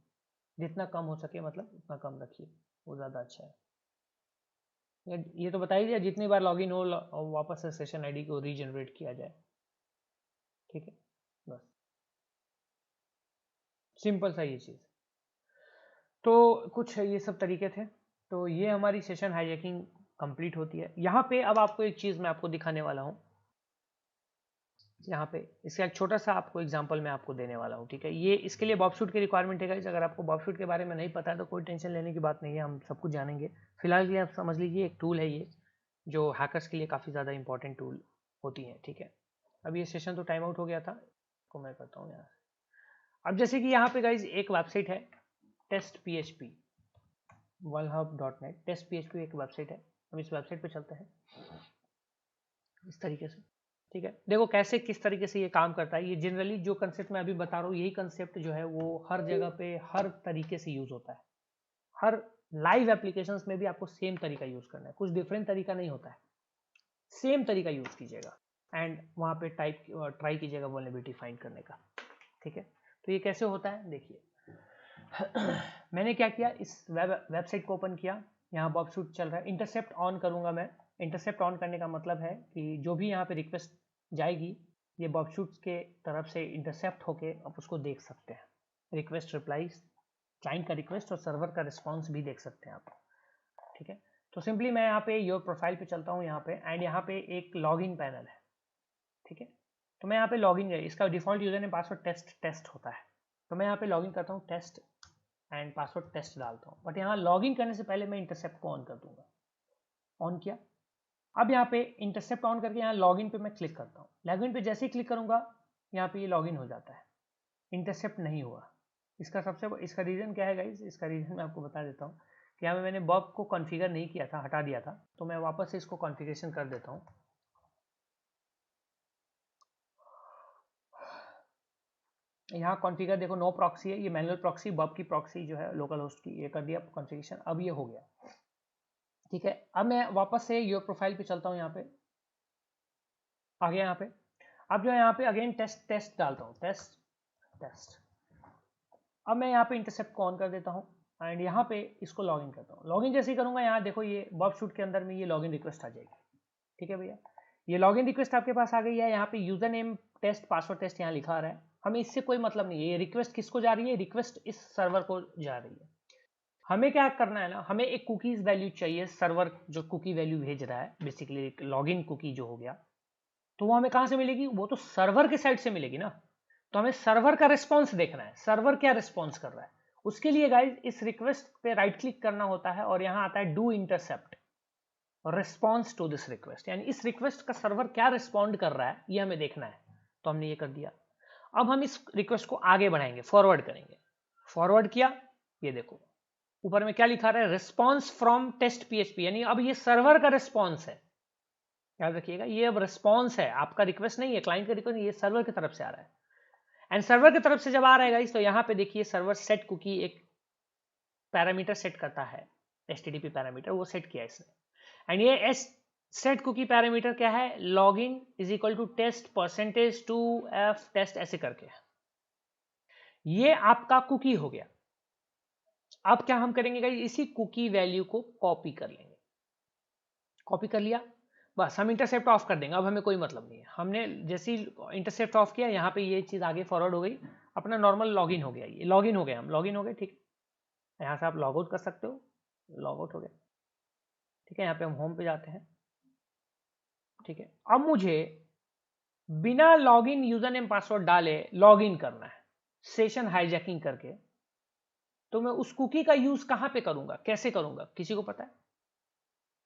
Speaker 1: जितना कम हो सके मतलब उतना कम रखिए, वो ज़्यादा अच्छा है। ये तो बता ही दिया, जितनी बार लॉगिन हो वापस से सेशन आईडी को रीजनरेट किया जाए। ठीक है, बस सिंपल सा ये चीज़। तो कुछ ये सब तरीके थे, तो ये हमारी सेशन हाईजैकिंग कंप्लीट होती है। यहाँ पे अब आपको एक चीज़ मैं आपको दिखाने वाला हूँ, यहाँ पे इसका एक छोटा सा आपको एग्जांपल मैं आपको देने वाला हूँ। ठीक है, ये इसके लिए बॉबशूट की रिक्वायरमेंट है गाइस। अगर आपको बॉबशूट के बारे में नहीं पता है तो कोई टेंशन लेने की बात नहीं है, हम सब कुछ जानेंगे। फिलहाल ये आप समझ लीजिए एक टूल है ये, जो हैकर्स के लिए काफ़ी ज़्यादा इंपॉर्टेंट टूल होती है। ठीक है, अब ये सेशन तो टाइम आउट हो गया था, इसको मैं करता हूँ यहाँ से। अब जैसे कि यहाँ पे गाइज एक वेबसाइट है TestPHP wallhub.net, TestPHP एक वेबसाइट है। हम इस वेबसाइट पे चलते हैं इस तरीके से। ठीक है, देखो कैसे किस तरीके से ये काम करता है। ये जनरली जो कंसेप्ट मैं अभी बता रहा हूँ, यही कंसेप्ट जो है वो हर जगह पे हर तरीके से यूज होता है। हर लाइव एप्लीकेशंस में भी आपको सेम तरीका यूज करना है, कुछ डिफरेंट तरीका नहीं होता है, सेम तरीका यूज कीजिएगा एंड वहाँ पे ट्राई कीजिएगा वल्नरेबिलिटी फाइंड करने का। ठीक है, तो ये कैसे होता है देखिए। मैंने क्या किया, इस वेबसाइट को ओपन किया, यहाँ बॉबशूट चल रहा है, इंटरसेप्ट ऑन करूंगा मैं। इंटरसेप्ट ऑन करने का मतलब है कि जो भी यहाँ पे रिक्वेस्ट जाएगी, ये बॉबशूट के तरफ से इंटरसेप्ट होके आप उसको देख सकते हैं। रिक्वेस्ट रिप्लाईज, क्लाइंट का रिक्वेस्ट और सर्वर का रिस्पॉन्स भी देख सकते हैं आप। ठीक है, तो सिंपली मैं यहाँ पे योर प्रोफाइल पे चलता हूँ यहाँ पे, एंड यहाँ पे एक लॉगिन पैनल है। ठीक है, तो मैं यहाँ पे लॉगिन है, इसका default user name password test होता है। तो मैं यहाँ पे लॉगिन करता हूँ, टेस्ट एंड पासवर्ड टेस्ट डालता हूँ, बट यहाँ लॉगिन करने से पहले मैं इंटरसेप्ट को ऑन कर दूंगा। ऑन किया, अब यहाँ पे इंटरसेप्ट ऑन करके यहाँ लॉगिन पे मैं क्लिक करता हूँ। लॉगिन पे जैसे ही क्लिक करूंगा यहाँ पे ये लॉगिन हो जाता है, इंटरसेप्ट नहीं हुआ। इसका रीज़न क्या है गाइज, इसका रीज़न मैं आपको बता देता हूँ कि यहाँ पे मैंने बॉब को कॉन्फ़िगर नहीं किया था, हटा दिया था, तो मैं वापस से इसको कॉन्फ़िगरेशन कर देता हूँ। यहाँ कॉन्फ़िगर देखो, नो प्रॉक्सी है, ये मैनुअल प्रॉक्सी, बॉब की प्रॉक्सी जो है लोकल होस्ट की, ये कर दिया कॉन्फ़िगरेशन, अब ये हो गया। ठीक है, अब मैं वापस से योर प्रोफाइल पे चलता हूँ, यहाँ पे आ गया। यहाँ पे अब जो है यहाँ पे अगेन टेस्ट डालता हूँ, टेस्ट। अब मैं यहाँ पे इंटरसेप्ट को ऑन कर देता हूँ एंड यहाँ पे इसको लॉगिन करता हूँ। लॉगिन जैसे ही करूँगा यहाँ देखो ये बॉबशूट के अंदर में ये लॉगिन रिक्वेस्ट आ जाएगी। ठीक है भैया, ये लॉगिन रिक्वेस्ट आपके पास आ गई है। यहाँ पे user name test password test यहाँ लिखा आ रहा है, हमें इससे कोई मतलब नहीं है। ये रिक्वेस्ट किसको जा रही है? रिक्वेस्ट इस सर्वर को जा रही है। हमें क्या करना है ना, हमें एक कुकीज वैल्यू चाहिए। सर्वर जो कुकी वैल्यू भेज रहा है बेसिकली एक लॉगिन कुकी जो हो गया, तो वो हमें कहाँ से मिलेगी? वो तो सर्वर के साइड से मिलेगी ना। तो हमें सर्वर का रिस्पॉन्स देखना है, सर्वर क्या रिस्पॉन्स कर रहा है। उसके लिए गाइज इस रिक्वेस्ट पे राइट क्लिक करना होता है और यहाँ आता है do intercept response to this request, यानी इस रिक्वेस्ट का सर्वर क्या रिस्पॉन्ड कर रहा है ये हमें देखना है। तो हमने ये कर दिया। अब हम इस रिक्वेस्ट को आगे बढ़ाएंगे, फॉरवर्ड करेंगे। फॉरवर्ड किया, ये देखो ऊपर में क्या लिखा रहा है? रिस्पॉन्स फ्रॉम टेस्ट पीएचपी, यानी अब ये सर्वर का रिस्पॉन्स है। याद रखिएगा, ये अब रिस्पॉन्स है, आपका रिक्वेस्ट नहीं है, क्लाइंट का रिक्वेस्ट, ये सर्वर की तरफ से आ रहा है। एंड सर्वर की तरफ से जब आ रहा है गाइस, तो यहाँ पे देखिए सर्वर सेट कुकी एक पैरामीटर सेट करता है, एचटीटीपी पैरामीटर, वो सेट किया इसने। एंड ये एस सेट कुकी पैरामीटर क्या है? Login is equal to test percentage two F test, ऐसे करके ये आपका कुकी हो गया। अब क्या हम करेंगे गाइस? इसी कुकी वैल्यू को कॉपी कर लेंगे। कॉपी कर लिया, बस हम इंटरसेप्ट ऑफ कर देंगे। अब हमें कोई मतलब नहीं है। हमने जैसे ही इंटरसेप्ट ऑफ किया, यहाँ पे ये चीज आगे फॉरवर्ड हो गई, अपना नॉर्मल लॉगिन हो गया। ये लॉगिन हो गया, हम लॉगिन हो गए। ठीक है, यहाँ से आप लॉग आउट कर सकते हो, लॉग आउट हो गया। ठीक है, यहाँ पे हम होम पे जाते हैं। ठीक है, अब मुझे बिना लॉगिन यूजर नेम पासवर्ड डाले लॉगिन करना है सेशन हाईजैकिंग करके। तो मैं उस कुकी का यूज कहां पे करूंगा, कैसे करूंगा? किसी को पता है?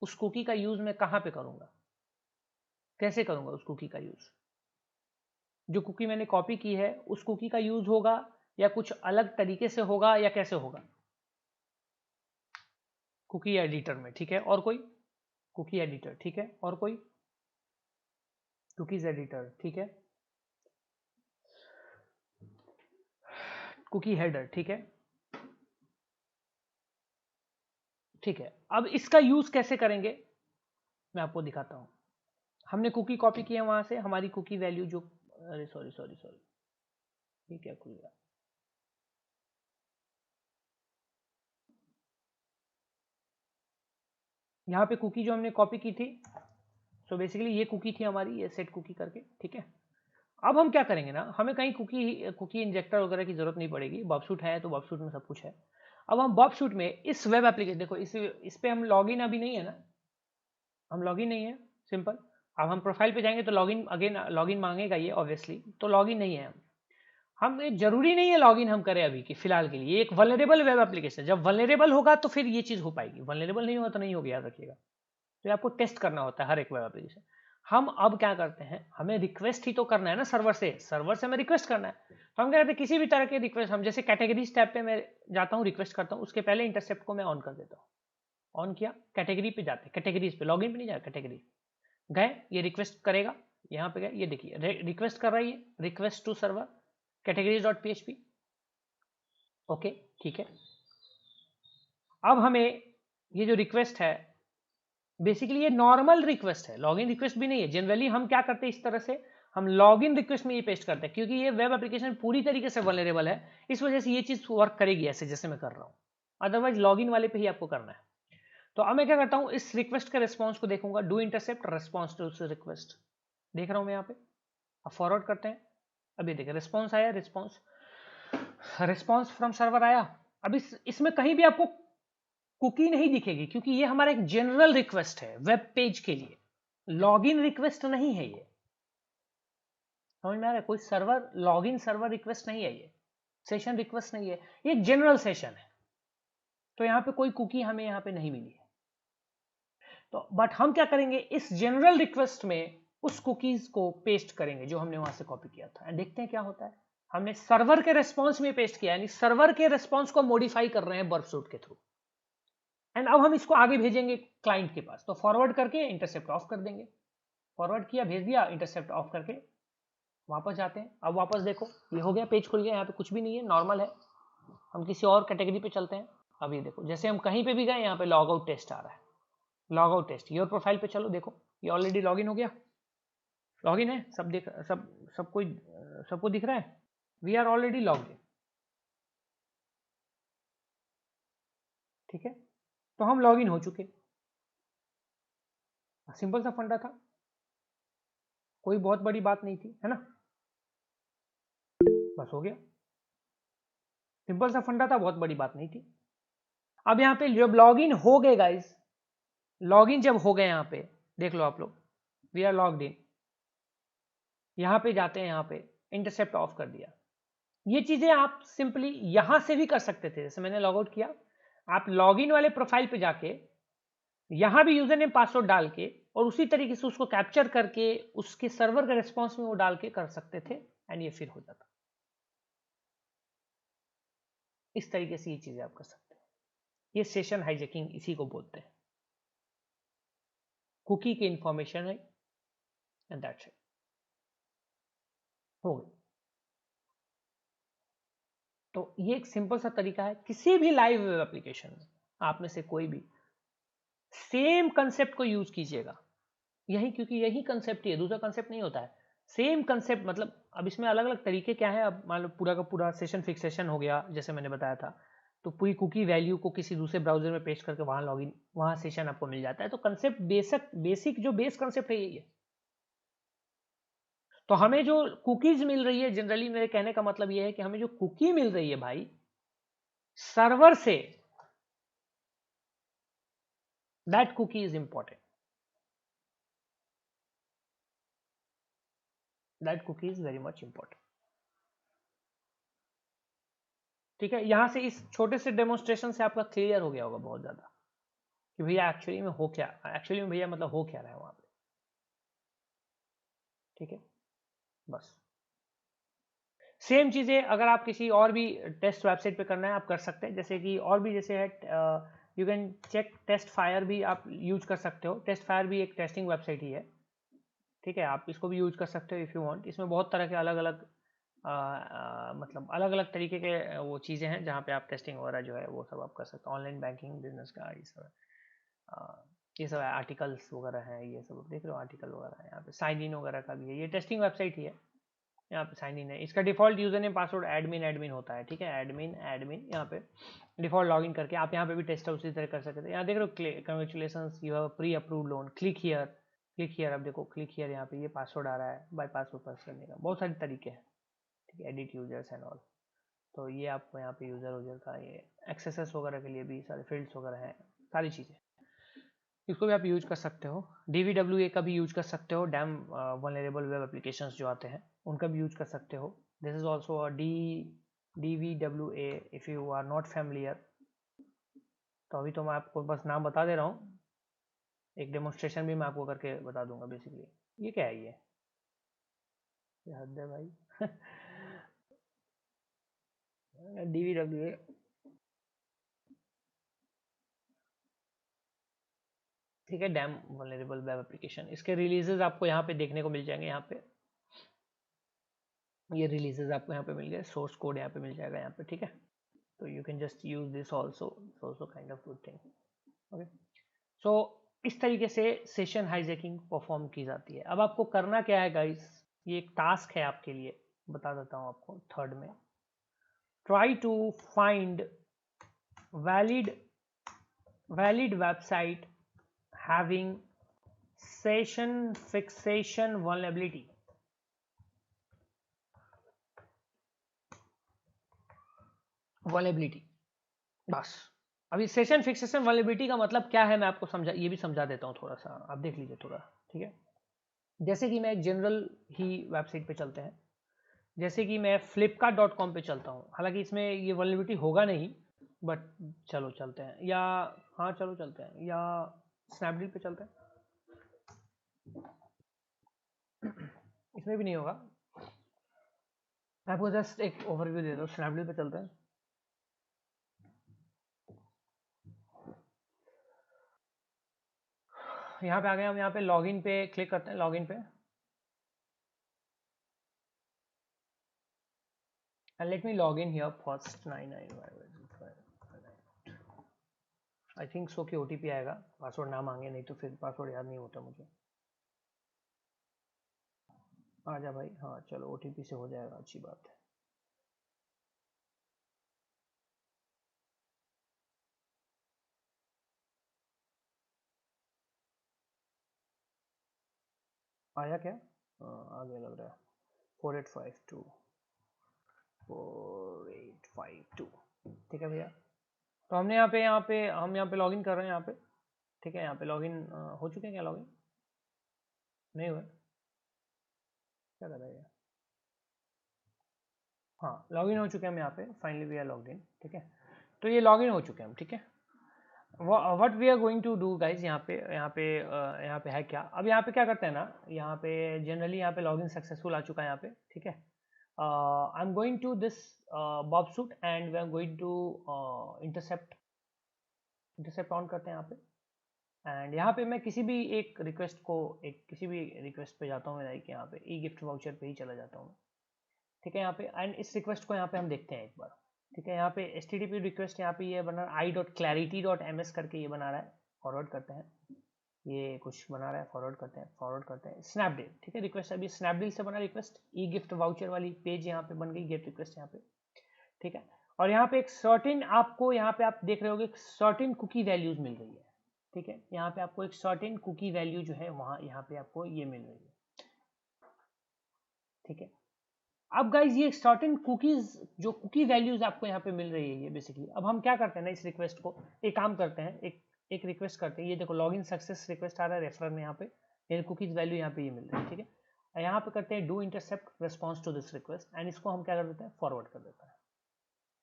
Speaker 1: उस कुकी का यूज मैं कहां पे करूंगा, कैसे करूंगा उस कुकी का यूज? जो कुकी मैंने कॉपी की है उस कुकी का यूज होगा या कुछ अलग तरीके से होगा या कैसे होगा? कुकी एडिटर में। ठीक है, और कोई? Cookie editor. ठीक है, और कोई? Cookies editor. ठीक है, कुकी हेडर। ठीक है, ठीक है। अब इसका यूज कैसे करेंगे मैं आपको दिखाता हूं। हमने कुकी कॉपी की है वहां से, हमारी कुकी वैल्यू जो, अरे सॉरी सॉरी सॉरी, ये क्या खुल गया? यहाँ पे कुकी जो हमने कॉपी की थी, सो बेसिकली ये कुकी थी हमारी, ये सेट कुकी करके। ठीक है, अब हम क्या करेंगे ना, हमें कहीं कुकी इंजेक्टर वगैरह की जरूरत नहीं पड़ेगी। बॉबशूट है तो बॉबशूट में सब कुछ है। अब हम बॉबशूट में इस वेब एप्लीकेशन, देखो इस पे हम लॉगिन अभी नहीं है ना, हम लॉगिन नहीं है, सिंपल। अब हम प्रोफाइल पे जाएंगे तो लॉगिन, अगेन लॉगिन मांगेगा ये ऑब्वियसली, तो लॉगिन नहीं है हम जरूरी नहीं है लॉगिन हम करें अभी की फिलहाल के लिए। एक वल्नरेबल वेब एप्लीकेशन, जब वल्नरेबल होगा तो फिर ये चीज हो पाएगी, वल्नरेबल नहीं होगा तो नहीं होगी, याद रखिएगा। तो आपको टेस्ट करना होता है हर एक वेब एप्लीकेशन। हम अब क्या करते हैं, हमें रिक्वेस्ट ही तो करना है ना सर्वर से, सर्वर से हमें रिक्वेस्ट करना है। तो हम क्या करते हैं, किसी भी तरह के रिक्वेस्ट, हम जैसे कैटेगरीज टैब पे मैं जाता हूँ, रिक्वेस्ट करता हूँ, उसके पहले इंटरसेप्ट को मैं ऑन कर देता हूँ। ऑन किया, कैटेगरी पे जाते हैं, कैटेगरीज पे, लॉगिन पे नहीं जाए, कैटेगरी गए, ये रिक्वेस्ट करेगा। यहाँ पे गए, ये देखिए रिक्वेस्ट कर रहा है, ये request to server categories.php। Okay, ठीक है। अब हमें ये जो रिक्वेस्ट है बेसिकली ये नॉर्मल रिक्वेस्ट है, लॉगिन रिक्वेस्ट भी नहीं है। जनरली हम क्या करते हैं, इस तरह से हम लॉगिन रिक्वेस्ट में ये पेस्ट करते हैं, क्योंकि ये वेब एप्लीकेशन पूरी तरीके से वल्नरेबल है, इस वजह से ये चीज वर्क करेगी ऐसे जैसे मैं कर रहा हूँ। अदरवाइज लॉगिन वाले पे ही आपको करना है। तो अब मैं क्या करता हूँ, इस रिक्वेस्ट के रिस्पॉन्स को देखूंगा, do intercept response to request, देख रहा हूँ मैं यहाँ पे। अब फॉरवर्ड करते हैं, अभी देखिए रिस्पॉन्स आया, रिस्पॉन्स फ्रॉम सर्वर आया। अब इसमें कहीं भी आपको कुकी नहीं दिखेगी, क्योंकि ये हमारा एक जनरल रिक्वेस्ट है वेब पेज के लिए, लॉगिन रिक्वेस्ट नहीं है ये। समझ में आ रहा है? कोई सर्वर लॉगिन सर्वर रिक्वेस्ट नहीं है, ये सेशन रिक्वेस्ट नहीं है, ये एक जनरल सेशन है। तो यहाँ पे कोई कुकी हमें यहाँ पे नहीं मिली है। तो बट हम क्या करेंगे, इस जनरल रिक्वेस्ट में उस कुकीज को पेस्ट करेंगे जो हमने वहां से कॉपी किया था, एंड देखते हैं क्या होता है। हमने सर्वर के रेस्पॉन्स में पेस्ट किया, यानी सर्वर के रेस्पॉन्स को मॉडिफाई कर रहे हैं बर्बसूट के थ्रू। एंड अब हम इसको आगे भेजेंगे क्लाइंट के पास, तो फॉरवर्ड करके इंटरसेप्ट ऑफ कर देंगे। फॉरवर्ड किया, भेज दिया, इंटरसेप्ट ऑफ करके वापस जाते हैं। अब वापस देखो, ये हो गया, पेज खुल गया, यहाँ पे कुछ भी नहीं है, नॉर्मल है। हम किसी और कैटेगरी पे चलते हैं। अब ये देखो, जैसे हम कहीं पे भी गए, यहाँ पे लॉग आउट टेस्ट आ रहा है, log out test. Your profile पे चलो, देखो ये ऑलरेडी लॉग इन हो गया। लॉगिन है, सबको दिख रहा है, we are already logged in, ठीक है, तो हम लॉगिन हो चुके, सिंपल सा फंडा था, कोई बहुत बड़ी बात नहीं थी, है ना, बस हो गया, सिंपल सा फंडा था, बहुत बड़ी बात नहीं थी। अब यहाँ पे जब लॉगिन हो गए गाइस, लॉगिन जब हो गए यहाँ पे देख लो आप लोग, वी आर लॉग्ड इन, यहाँ पे जाते हैं, यहाँ पे इंटरसेप्ट ऑफ कर दिया। ये चीजें आप सिंपली यहां से भी कर सकते थे, जैसे मैंने लॉग आउट किया, आप लॉगिन वाले प्रोफाइल पे जाके यहां भी यूजर नेम पासवर्ड डाल के और उसी तरीके से उसको कैप्चर करके उसके सर्वर के रिस्पॉन्स में वो डाल के कर सकते थे, एंड ये फिर हो जाता। इस तरीके से ये चीजें आप कर सकते हैं, ये सेशन हाईजैकिंग इसी को बोलते हैं, कुकी की इंफॉर्मेशन है, एंड दैट्स इट, हो गई। तो ये एक सिंपल सा तरीका है, किसी भी लाइव वेब एप्लीकेशन में आप में से कोई भी सेम कंसेप्ट को यूज कीजिएगा, यही, क्योंकि यही कंसेप्ट ही है, दूसरा कंसेप्ट नहीं होता है, सेम कंसेप्ट, मतलब अब इसमें अलग अलग तरीके क्या है, अब मान लो पूरा का पूरा सेशन फिक्सेशन हो गया जैसे मैंने बताया था, तो पूरी कुकी वैल्यू को किसी दूसरे ब्राउजर में पेस्ट करके वहां लॉगिन, वहां सेशन आपको मिल जाता है, तो कंसेप्ट बेसिक जो बेस कंसेप्ट है यही है। तो हमें जो कुकीज मिल रही है, जनरली मेरे कहने का मतलब यह है कि हमें जो कुकी मिल रही है भाई सर्वर से, that cookie is important, that cookie is very much important, ठीक है। यहां से इस छोटे से डेमोन्स्ट्रेशन से आपका क्लियर हो गया होगा बहुत ज्यादा कि भैया एक्चुअली में हो क्या, एक्चुअली में भैया मतलब हो क्या रहा है वहां पे, ठीक है, बस सेम चीजें अगर आप किसी और भी टेस्ट वेबसाइट पे करना है आप कर सकते हैं, जैसे कि और भी जैसे है, you can check test fire भी आप यूज कर सकते हो, टेस्ट फायर भी एक टेस्टिंग वेबसाइट ही है, ठीक है, आप इसको भी यूज कर सकते हो इफ़ यू वांट, इसमें बहुत तरह के अलग अलग मतलब अलग अलग तरीके के वो चीज़ें हैं जहाँ पे आप टेस्टिंग वगैरह जो है वो सब आप कर सकते हो, ऑनलाइन बैंकिंग बिजनेस का ये सब ये सब आर्टिकल्स वगैरह हैं, ये सब देख रहे हो आर्टिकल वगैरह है, यहाँ पे साइन इन वगैरह का भी है, ये टेस्टिंग वेबसाइट ही है, यहाँ पे साइन इन है, इसका default user name password admin admin होता है, ठीक है, एडमिन एडमिन, यहाँ पे डिफॉल्ट लॉगिन करके आप यहाँ पे भी टेस्ट उसी तरह कर सकते हैं। यहाँ देख रहे हो, congratulation you have pre approve loan, click here, click here, अब देखो क्लिक हियर, यहाँ पे ये पासवर्ड आ रहा है, बाय पासवर्ड पास करने का बहुत सारे तरीके हैं, ठीक है, एडिट यूजर्स एंड ऑल, तो ये आपको यहाँ पे यूजर का ये एक्सेसेस वगैरह के लिए भी सारे फील्ड्स वगैरह हैं, सारी चीज़ें, इसको भी आप यूज कर सकते हो, DVWA का भी यूज कर सकते हो, डैम वल्नरेबल वेब एप्लीकेशंस जो आते हैं उनका भी यूज कर सकते हो, this is also a DVWA if you are not familiar, तो अभी तो मैं आपको बस नाम बता दे रहा हूँ, एक डेमोन्स्ट्रेशन भी मैं आपको करके बता दूंगा बेसिकली, ये क्या है ये हद है भाई DVWA, ठीक है, डैम वल्नरेबल वेब एप्लीकेशन, इसके रिलीजेस आपको यहाँ पे देखने को मिल जाएंगे, यहाँ पे ये रिलीजेस आपको यहाँ पे मिल गए, सोर्स कोड यहाँ पे मिल जाएगा यहाँ पे, ठीक है, तो you can just use this also kind of good thing, okay. So इस तरीके से सेशन हाईजैकिंग परफॉर्म की जाती है। अब आपको करना क्या है गाइस, ये एक टास्क है आपके लिए, बता देता हूँ आपको, थर्ड में try to find valid website having session fixation vulnerability, बस। अभी सेशन फिक्सेशन वल्नरेबिलिटी का मतलब क्या है मैं आपको ये भी समझा देता हूँ थोड़ा सा, आप देख लीजिए थोड़ा, ठीक है, जैसे कि मैं एक जनरल ही वेबसाइट पे चलते हैं, जैसे कि मैं flipkart.com पे चलता हूँ, हालांकि इसमें ये वल्नरेबिलिटी होगा नहीं, बट चलो चलते हैं, या हाँ चलो चलते हैं, या स्नैपडील पे चलते हैं इसमें भी नहीं होगा, मैं आपको जस्ट एक ओवरव्यू दे दूँ, स्नैपडील पे चलते हैं, यहाँ पे आ गए हम, यहाँ पे लॉगिन पे क्लिक करते हैं, लॉगिन पे, and let me log in here first 995, I think so कि OTP आएगा, पासवर्ड ना मांगे, नहीं तो फिर पासवर्ड याद नहीं होता मुझे, आ जा भाई, हाँ चलो ओटीपी से हो जाएगा, अच्छी बात है। आया क्या? हाँ आ गया लग रहा है। 4852 ठीक है भैया। तो हमने हम यहाँ पे लॉगिन कर रहे हैं यहाँ पे, ठीक है। यहाँ पे लॉगिन हो चुके हैं क्या? लॉगिन नहीं हुआ? क्या कर रहा है? हाँ लॉगिन हो चुके हैं हम यहाँ पे, finally we are logged in, ठीक है। तो ये लॉगिन हो चुके हैं हम, ठीक है। What we are going to do guys, यहाँ पे है क्या, अब यहाँ पे क्या करते हैं ना, यहाँ पे जनरली यहाँ पे लॉगिन सक्सेसफुल आ चुका है यहाँ पे, ठीक है। I am going to this बॉब Suite and we are going to intercept, intercept on करते हैं यहाँ पे। एंड यहाँ पे मैं किसी भी एक रिक्वेस्ट को, एक किसी भी रिक्वेस्ट पे जाता हूँ, लाइक यहाँ पे ई गिफ्ट वाउचर पे ही चला जाता हूँ, ठीक है। यहाँ पे एंड इस रिक्वेस्ट को यहाँ पे हम देखते हैं एक बार, ठीक है। यहाँ पे H T T P request यहाँ पे ये बना i.clarity.ms करके ये बना रहा है, फॉरवर्ड करते हैं। ये कुछ बना रहा है, फॉरवर्ड करते हैं, फॉरवर्ड करते हैं। स्नैपडील, ठीक है, रिक्वेस्ट अभी स्नैपडील से बना रिक्वेस्ट, ई गिफ्ट वाउचर वाली पेज यहाँ पे बन गई, गेट रिक्वेस्ट यहाँ पे, ठीक है। और यहाँ पे एक सर्टेन, आपको यहाँ पे आप देख रहे होगे सर्टेन कुकी वैल्यूज मिल रही है, ठीक है। यहाँ पे आपको एक सर्टेन कुकी वैल्यू जो है वहाँ यहाँ पे आपको ये मिल रही है, ठीक है। अब गाइज ये सर्टेन कुकीज, जो कुकी वैल्यूज आपको यहाँ पे मिल रही है ये बेसिकली, अब हम क्या करते हैं ना, इस रिक्वेस्ट को एक काम करते हैं, एक रिक्वेस्ट करते हैं। ये देखो लॉगिन सक्सेस रिक्वेस्ट आ रहा है रेफरर में, यहाँ पे ये कुकीज वैल्यू यहाँ पे ये मिल रही है, ठीक है। यहाँ पे करते हैं do intercept response to this request and इसको हम क्या कर देते हैं, फॉरवर्ड कर देते हैं,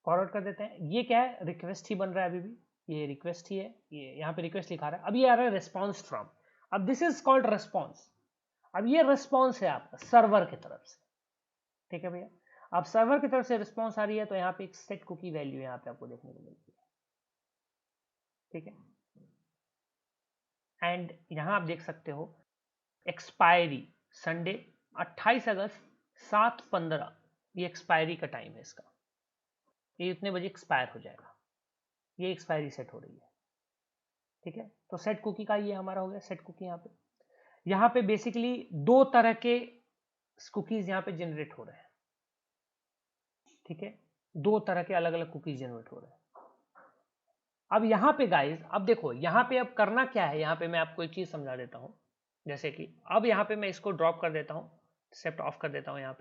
Speaker 1: फॉरवर्ड कर देते हैं। ये क्या है, रिक्वेस्ट ही बन रहा है अभी भी, ये रिक्वेस्ट ही है, ये यहाँ पे रिक्वेस्ट लिखा रहा है। अब ये आ रहा है रिस्पॉन्स फ्रॉम, अब दिस इज कॉल्ड रिस्पॉन्स। अब ये रिस्पॉन्स है आपका सर्वर की तरफ से, ठीक है भैया। अब सर्वर की तरफ से रिस्पॉन्स आ रही है, तो यहाँ पे एक सेट कुकी वैल्यू यहाँ पे आपको देखने को मिलती है, ठीक है। एंड यहाँ आप देख सकते हो एक्सपायरी संडे 28 अगस्त 7:15, ये एक्सपायरी का टाइम है इसका, ये इतने बजे एक्सपायर हो जाएगा, ये एक्सपायरी सेट हो रही है, ठीक है। तो सेट कुकी का ये हमारा हो गया सेट कुकी। यहाँ पे बेसिकली दो तरह के कुकीज यहाँ पे जनरेट हो रहे हैं, ठीक है। दो तरह के अलग अलग कुकीज जनरेट हो रहे हैं। अब यहाँ पे गाइज, अब देखो यहाँ पे अब करना क्या है, यहाँ पे मैं आपको एक चीज समझा देता हूँ। जैसे कि अब यहाँ पे मैं इसको ड्रॉप कर देता हूँ, सेप्ट ऑफ कर देता हूँ। यहाँ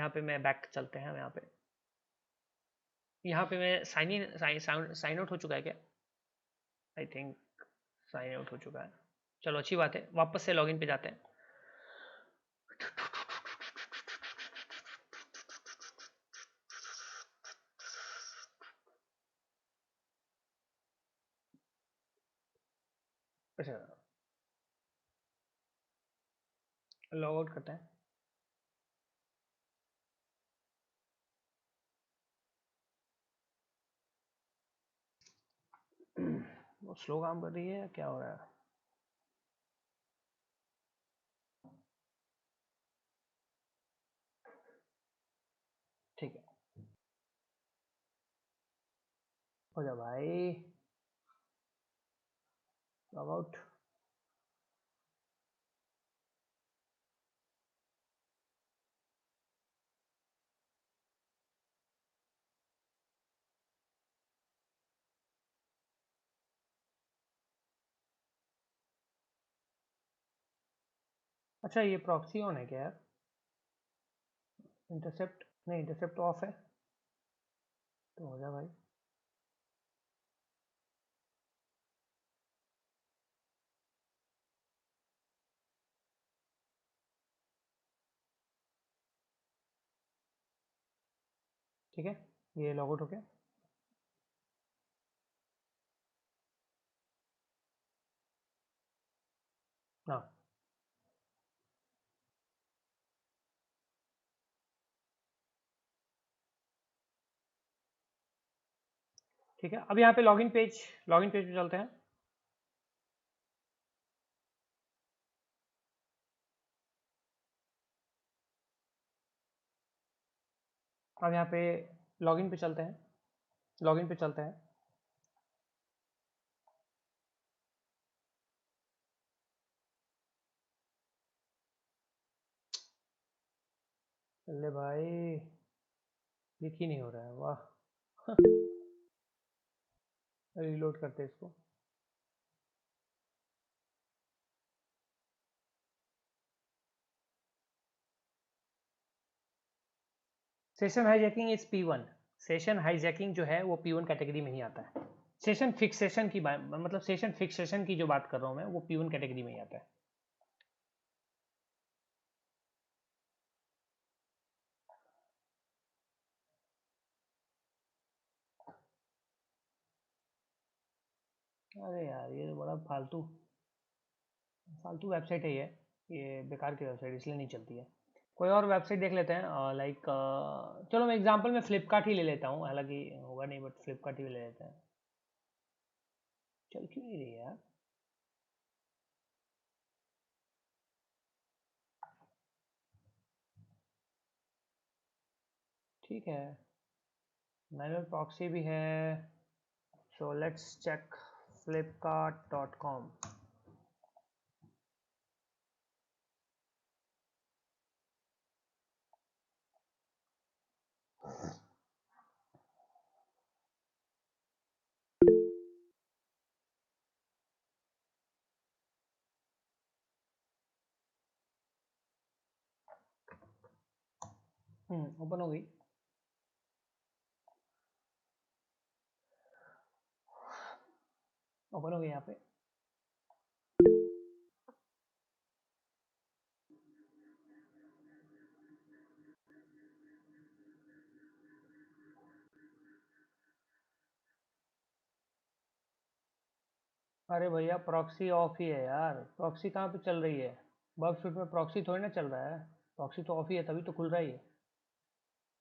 Speaker 1: पे मैं बैक चलते हैं, यहाँ पे मैं साइन आउट हो चुका है क्या? आई थिंक साइन आउट हो चुका है, चलो अच्छी बात है। वापस से लॉगिन पे जाते हैं। अच्छा लॉग आउट करते हैं। वो स्लो काम कर रही है, क्या हो रहा है? ठीक है, हो जा भाई, लॉग आउट। अच्छा ये प्रॉक्सी ऑन है क्या यार? इंटरसेप्ट नहीं, इंटरसेप्ट ऑफ है, तो हो जा भाई। ठीक है, ये लॉग आउट हो गया। हाँ ठीक है, अब यहाँ पे लॉगिन पेज पे चलते हैं। अब यहाँ पे लॉगिन पे चलते हैं, लॉगिन पे चलते हैं। ले भाई, क्लिक ही नहीं हो रहा है, वाह। रीलोड करते इसको। Session hijacking is P1। Session hijacking जो है वो P1 कैटेगरी में ही आता है। सेशन फिक्सेशन की बात, मतलब सेशन फिक्सेशन की जो बात कर रहा हूँ मैं, वो P1 कैटेगरी में ही आता है। अरे यार ये तो बड़ा फालतू फालतू वेबसाइट है ये बेकार की वेबसाइट, इसलिए नहीं चलती है। कोई और वेबसाइट देख लेते हैं, लाइक चलो मैं एग्जांपल में फ्लिपकार्ट ही ले लेता हूँ, हालांकि होगा नहीं बट फ्लिपकार्ट ही ले लेते हैं। चल क्यों नहीं रही यार? ठीक है, मैनुअल प्रॉक्सी भी है। So let's check flipkart.com। Open हो गई। ओपन हो गई यहाँ पे। अरे भैया प्रॉक्सी ऑफ ही है यार, प्रॉक्सी कहाँ पे चल रही है? बग शूट में प्रॉक्सी थोड़ी ना चल रहा है, प्रॉक्सी तो ऑफ ही है, तभी तो खुल रहा ही है।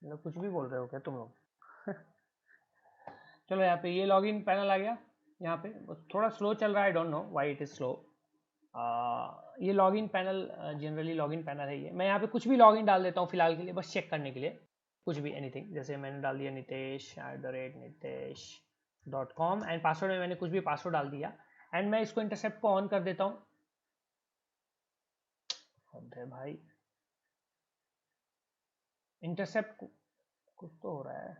Speaker 1: मतलब कुछ भी बोल रहे हो क्या तुम लोग? चलो यहाँ पे ये लॉगिन पैनल आ गया। यहाँ पे बस थोड़ा स्लो चल रहा है, I don't know why it is slow. ये login panel, generally login panel है ये। मैं यहाँ पे कुछ भी लॉगिन डाल देता हूँ फिलहाल के लिए, बस चेक करने के लिए। कुछ भी एनीथिंग, जैसे मैंने डाल दिया nitesh@nitesh.com एंड पासवर्ड में मैंने कुछ भी पासवर्ड डाल दिया। एंड मैं इसको इंटरसेप्ट को ऑन कर देता हूँ। अरे भाई इंटरसेप्ट कुछ तो हो रहा है।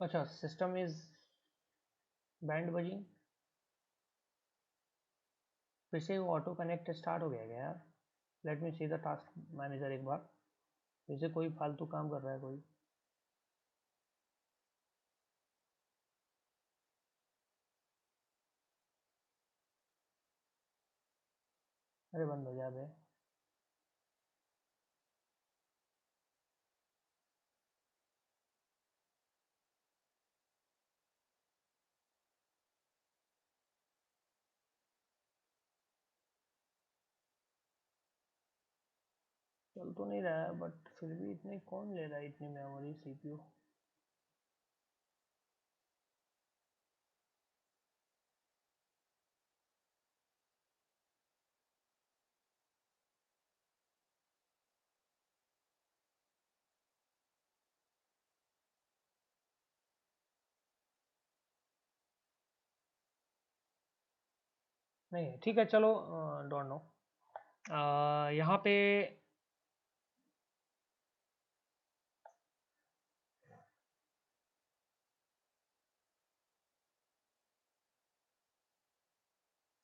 Speaker 1: अच्छा, सिस्टम इज बैंड बजिंग। फिर से वो ऑटो कनेक्ट स्टार्ट हो गया क्या यार? Let me see the task manager एक बार। फिर से कोई फालतू काम कर रहा है कोई। अरे बंद हो जा बे। चल तो नहीं रहा है बट फिर भी इतने कौन ले रहा है, इतनी मेमोरी सीपीयू? नहीं है, ठीक है चलो, डोंट नो। यहाँ पे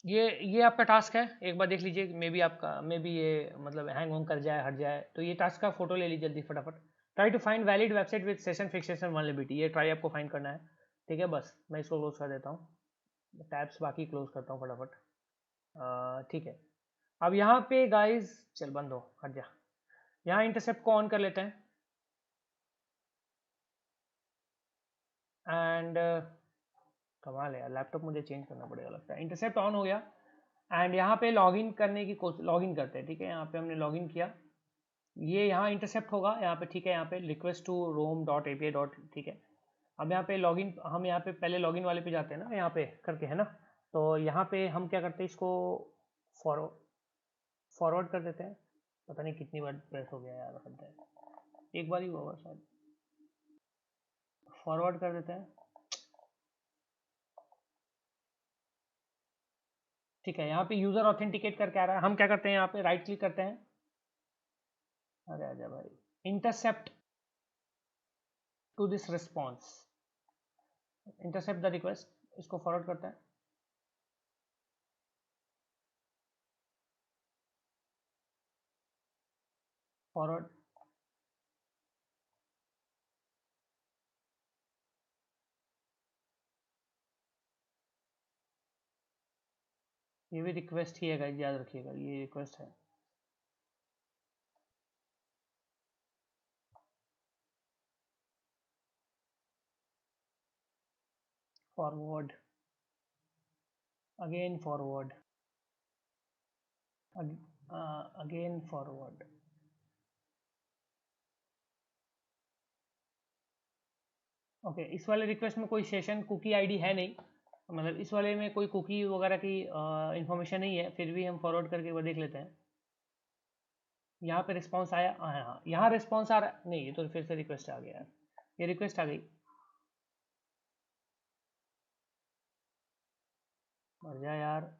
Speaker 1: ये आपका टास्क है, एक बार देख लीजिए। मे बी आपका, मे बी ये मतलब हैंग वोंग कर जाए, हट जाए, तो ये टास्क का फोटो ले लीजिए जल्दी फटाफट। Try to find valid website with session fixation vulnerability, ये ट्राई आपको फाइंड करना है। ठीक है, बस मैं इसको क्लोज कर देता हूँ, टैब्स बाकी क्लोज करता हूँ फटाफट। ठीक है, अब यहाँ पे गाइज, चल बंद हो, हट जा। यहाँ इंटरसेप्ट को ऑन कर लेते हैं एंड कमाल है यार, लैपटॉप मुझे चेंज करना पड़ेगा लगता है। इंटरसेप्ट ऑन हो गया एंड यहाँ पे लॉगिन करने की कोशिश, लॉगिन करते हैं। ठीक है, यहाँ पे हमने लॉगिन किया, ये यहाँ इंटरसेप्ट होगा यहाँ पे। ठीक है, यहाँ पे request to Rome dot API dot, ठीक है। अब यहाँ पे लॉगिन, हम यहाँ पे पहले लॉगिन वाले पे जाते हैं ना, यहाँ पे करके, है ना। तो यहाँ पे हम क्या करते हैं, इसको फॉरवर्ड कर देते हैं। पता नहीं कितनी बार प्रेस हो गया यार, हद है। एक बार ही हुआ होगा शायद। फॉरवर्ड कर देते हैं। ठीक है, यहाँ पे यूजर ऑथेंटिकेट करके आ रहा है। हम क्या करते हैं, यहाँ पे राइट क्लिक करते हैं अरे आजा भाई, intercept to this response, intercept the request, इसको फॉरवर्ड करते हैं, फॉरवर्ड, ये भी रिक्वेस्ट ही है गाइस, याद रखिएगा ये रिक्वेस्ट है। Forward, again forward, again forward. Okay, इस वाले रिक्वेस्ट में कोई सेशन कुकी आईडी है नहीं, मतलब इस वाले में कोई कुकी वगैरह की इंफॉर्मेशन नहीं है, फिर भी हम फॉरवर्ड करके वो देख लेते हैं। यहाँ पे रिस्पॉन्स आया, हाँ हाँ, यहाँ रिस्पॉन्स आ रहा नहीं, ये तो फिर से रिक्वेस्ट आ गया यार, ये रिक्वेस्ट आ गई, मर जा यार।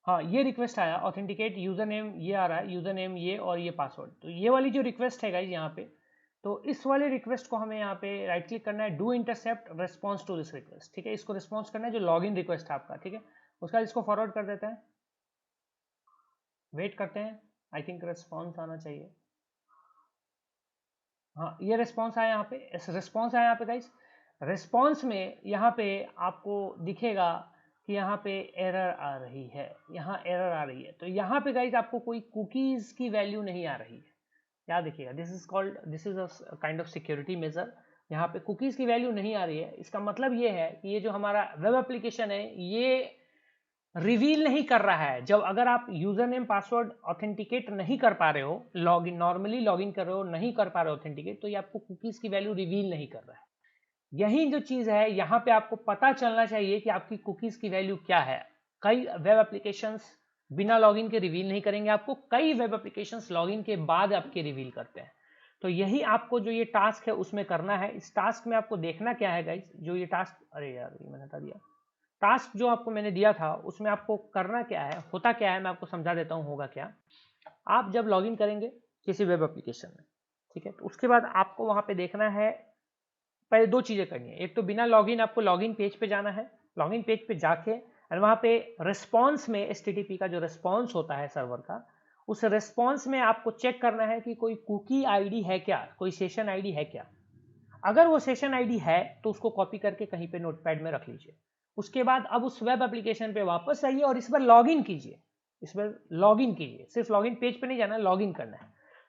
Speaker 1: हाँ, ये रिक्वेस्ट आया, ऑथेंटिकेट यूजर नेम, ये आ रहा है यूजर नेम ये, और ये पासवर्ड, तो ये वाली जो रिक्वेस्ट है गाइज यहाँ पे, तो इस वाले रिक्वेस्ट को हमें यहाँ पे राइट क्लिक करना है, do intercept response to this request, ठीक है, इसको रिस्पॉन्स करना है जो लॉगिन रिक्वेस्ट है आपका, ठीक है, उसका इसको फॉरवर्ड कर देते हैं, वेट करते हैं, आई थिंक रिस्पॉन्स आना चाहिए। हाँ, ये रिस्पॉन्स आया यहाँ पे, रिस्पॉन्स आया यहाँ पे गाइस, रिस्पॉन्स में यहाँ पे आपको दिखेगा कि यहाँ पे एरर आ रही है, यहाँ एरर आ रही है, तो यहाँ पे गाइस आपको कोई कुकीज की वैल्यू नहीं आ रही है, याद रखिएगा, this is called, this is a kind of security measure, यहाँ पे कुकीज की वैल्यू नहीं आ रही है, इसका मतलब ये है कि ये जो हमारा वेब एप्लीकेशन है ये रिवील नहीं कर रहा है, जब अगर आप यूजर नेम पासवर्ड ऑथेंटिकेट नहीं कर पा रहे हो, लॉगिन नॉर्मली लॉगिन कर रहे हो नहीं कर पा रहे हो ऑथेंटिकेट, तो ये आपको कुकीज की वैल्यू रिवील नहीं कर रहा है, यही जो चीज है यहाँ पे आपको पता चलना चाहिए कि आपकी कुकीज की वैल्यू क्या है। कई वेब एप्लीकेशंस बिना लॉगिन के रिवील नहीं करेंगे आपको, कई वेब एप्लीकेशंस लॉगिन के बाद आपके रिवील करते हैं, तो यही आपको जो ये टास्क है उसमें करना है। इस टास्क में आपको देखना क्या है गाइस, जो ये टास्क, अरे यार ये मैंने हटा दिया, टास्क जो आपको मैंने दिया था उसमें आपको करना क्या है, होता क्या है, मैं आपको समझा देता हूँ होगा क्या। आप जब लॉगिन करेंगे किसी वेब एप्लीकेशन में, ठीक है, तो उसके बाद आपको वहां पे देखना है, पहले दो चीजें करनी है, एक तो बिना लॉगिन आपको लॉगिन पेज पे जाना है, लॉगिन पेज पे जाके और वहां पे रिस्पॉन्स में HTTP का जो रिस्पॉन्स होता है सर्वर का, उस रिस्पॉन्स में आपको चेक करना है कि कोई कुकी आईडी है क्या, कोई सेशन आईडी है क्या, अगर वो सेशन आईडी है तो उसको कॉपी करके कहीं पे नोटपैड में रख लीजिए, उसके बाद अब उस वेब एप्लीकेशन पे वापस आइए और इस बार लॉगिन कीजिए, इस बार लॉगिन कीजिए, सिर्फ लॉगिन पेज पे नहीं जाना, लॉगिन करना है,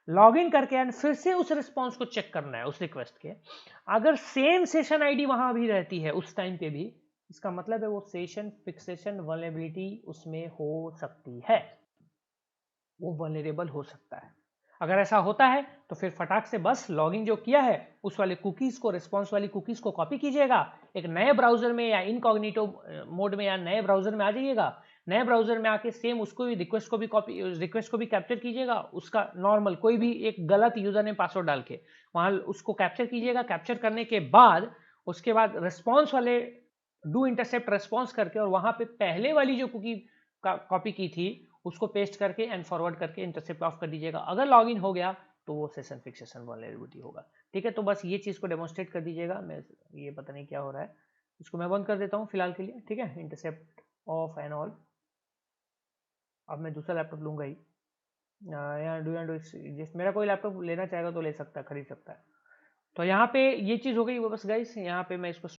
Speaker 1: लॉगिन करके एंड फिर से उस रिस्पॉन्स को चेक करना है उस रिक्वेस्ट के, अगर सेम सेशन आईडी वहां भी रहती है उस टाइम पे भी, इसका मतलब है वो सेशन फिक्सेशन वल्नरेबिलिटी उसमें हो सकती है, वो वल्नरेबल हो सकता है, अगर ऐसा होता है तो फिर फटाक से बस लॉगिन जो किया है उस वाले कुकीज को, रिस्पॉन्स वाली कुकीज को कॉपी कीजिएगा, एक नए ब्राउजर में या इनकॉग्निटो मोड में या नए ब्राउजर में आ जाइएगा, नए ब्राउजर में आके सेम उसको भी रिक्वेस्ट को भी कॉपी, रिक्वेस्ट को भी कैप्चर कीजिएगा, उसका नॉर्मल कोई भी एक गलत यूजर नेम पासवर्ड डाल के वहां उसको कैप्चर कीजिएगा, कैप्चर करने के बाद उसके बाद रिस्पॉन्स वाले डू इंटरसेप्ट रिस्पॉन्स करके और वहां पे पहले वाली जो कुकी कॉपी की थी उसको पेस्ट करके एंड फॉरवर्ड करके इंटरसेप्ट ऑफ कर दीजिएगा, अगर लॉगिन हो गया तो वो सेशन फिक्सेशन वल्नरेबिलिटी होगा, ठीक है, तो बस ये चीज़ को डेमोन्स्ट्रेट कर दीजिएगा, मैं ये पता नहीं क्या हो रहा है, इसको मैं बंद कर देता हूँ फिलहाल के लिए, ठीक है, इंटरसेप्ट ऑफ एंड ऑल, अब मैं दूसरा लैपटॉप लूंगा ही, यहाँ डू एंड डू, जिस मेरा कोई लैपटॉप लेना चाहेगा तो ले सकता है, खरीद सकता है, तो यहाँ पे ये चीज़ हो गई वो बस गाइस, यहाँ पे मैं इसको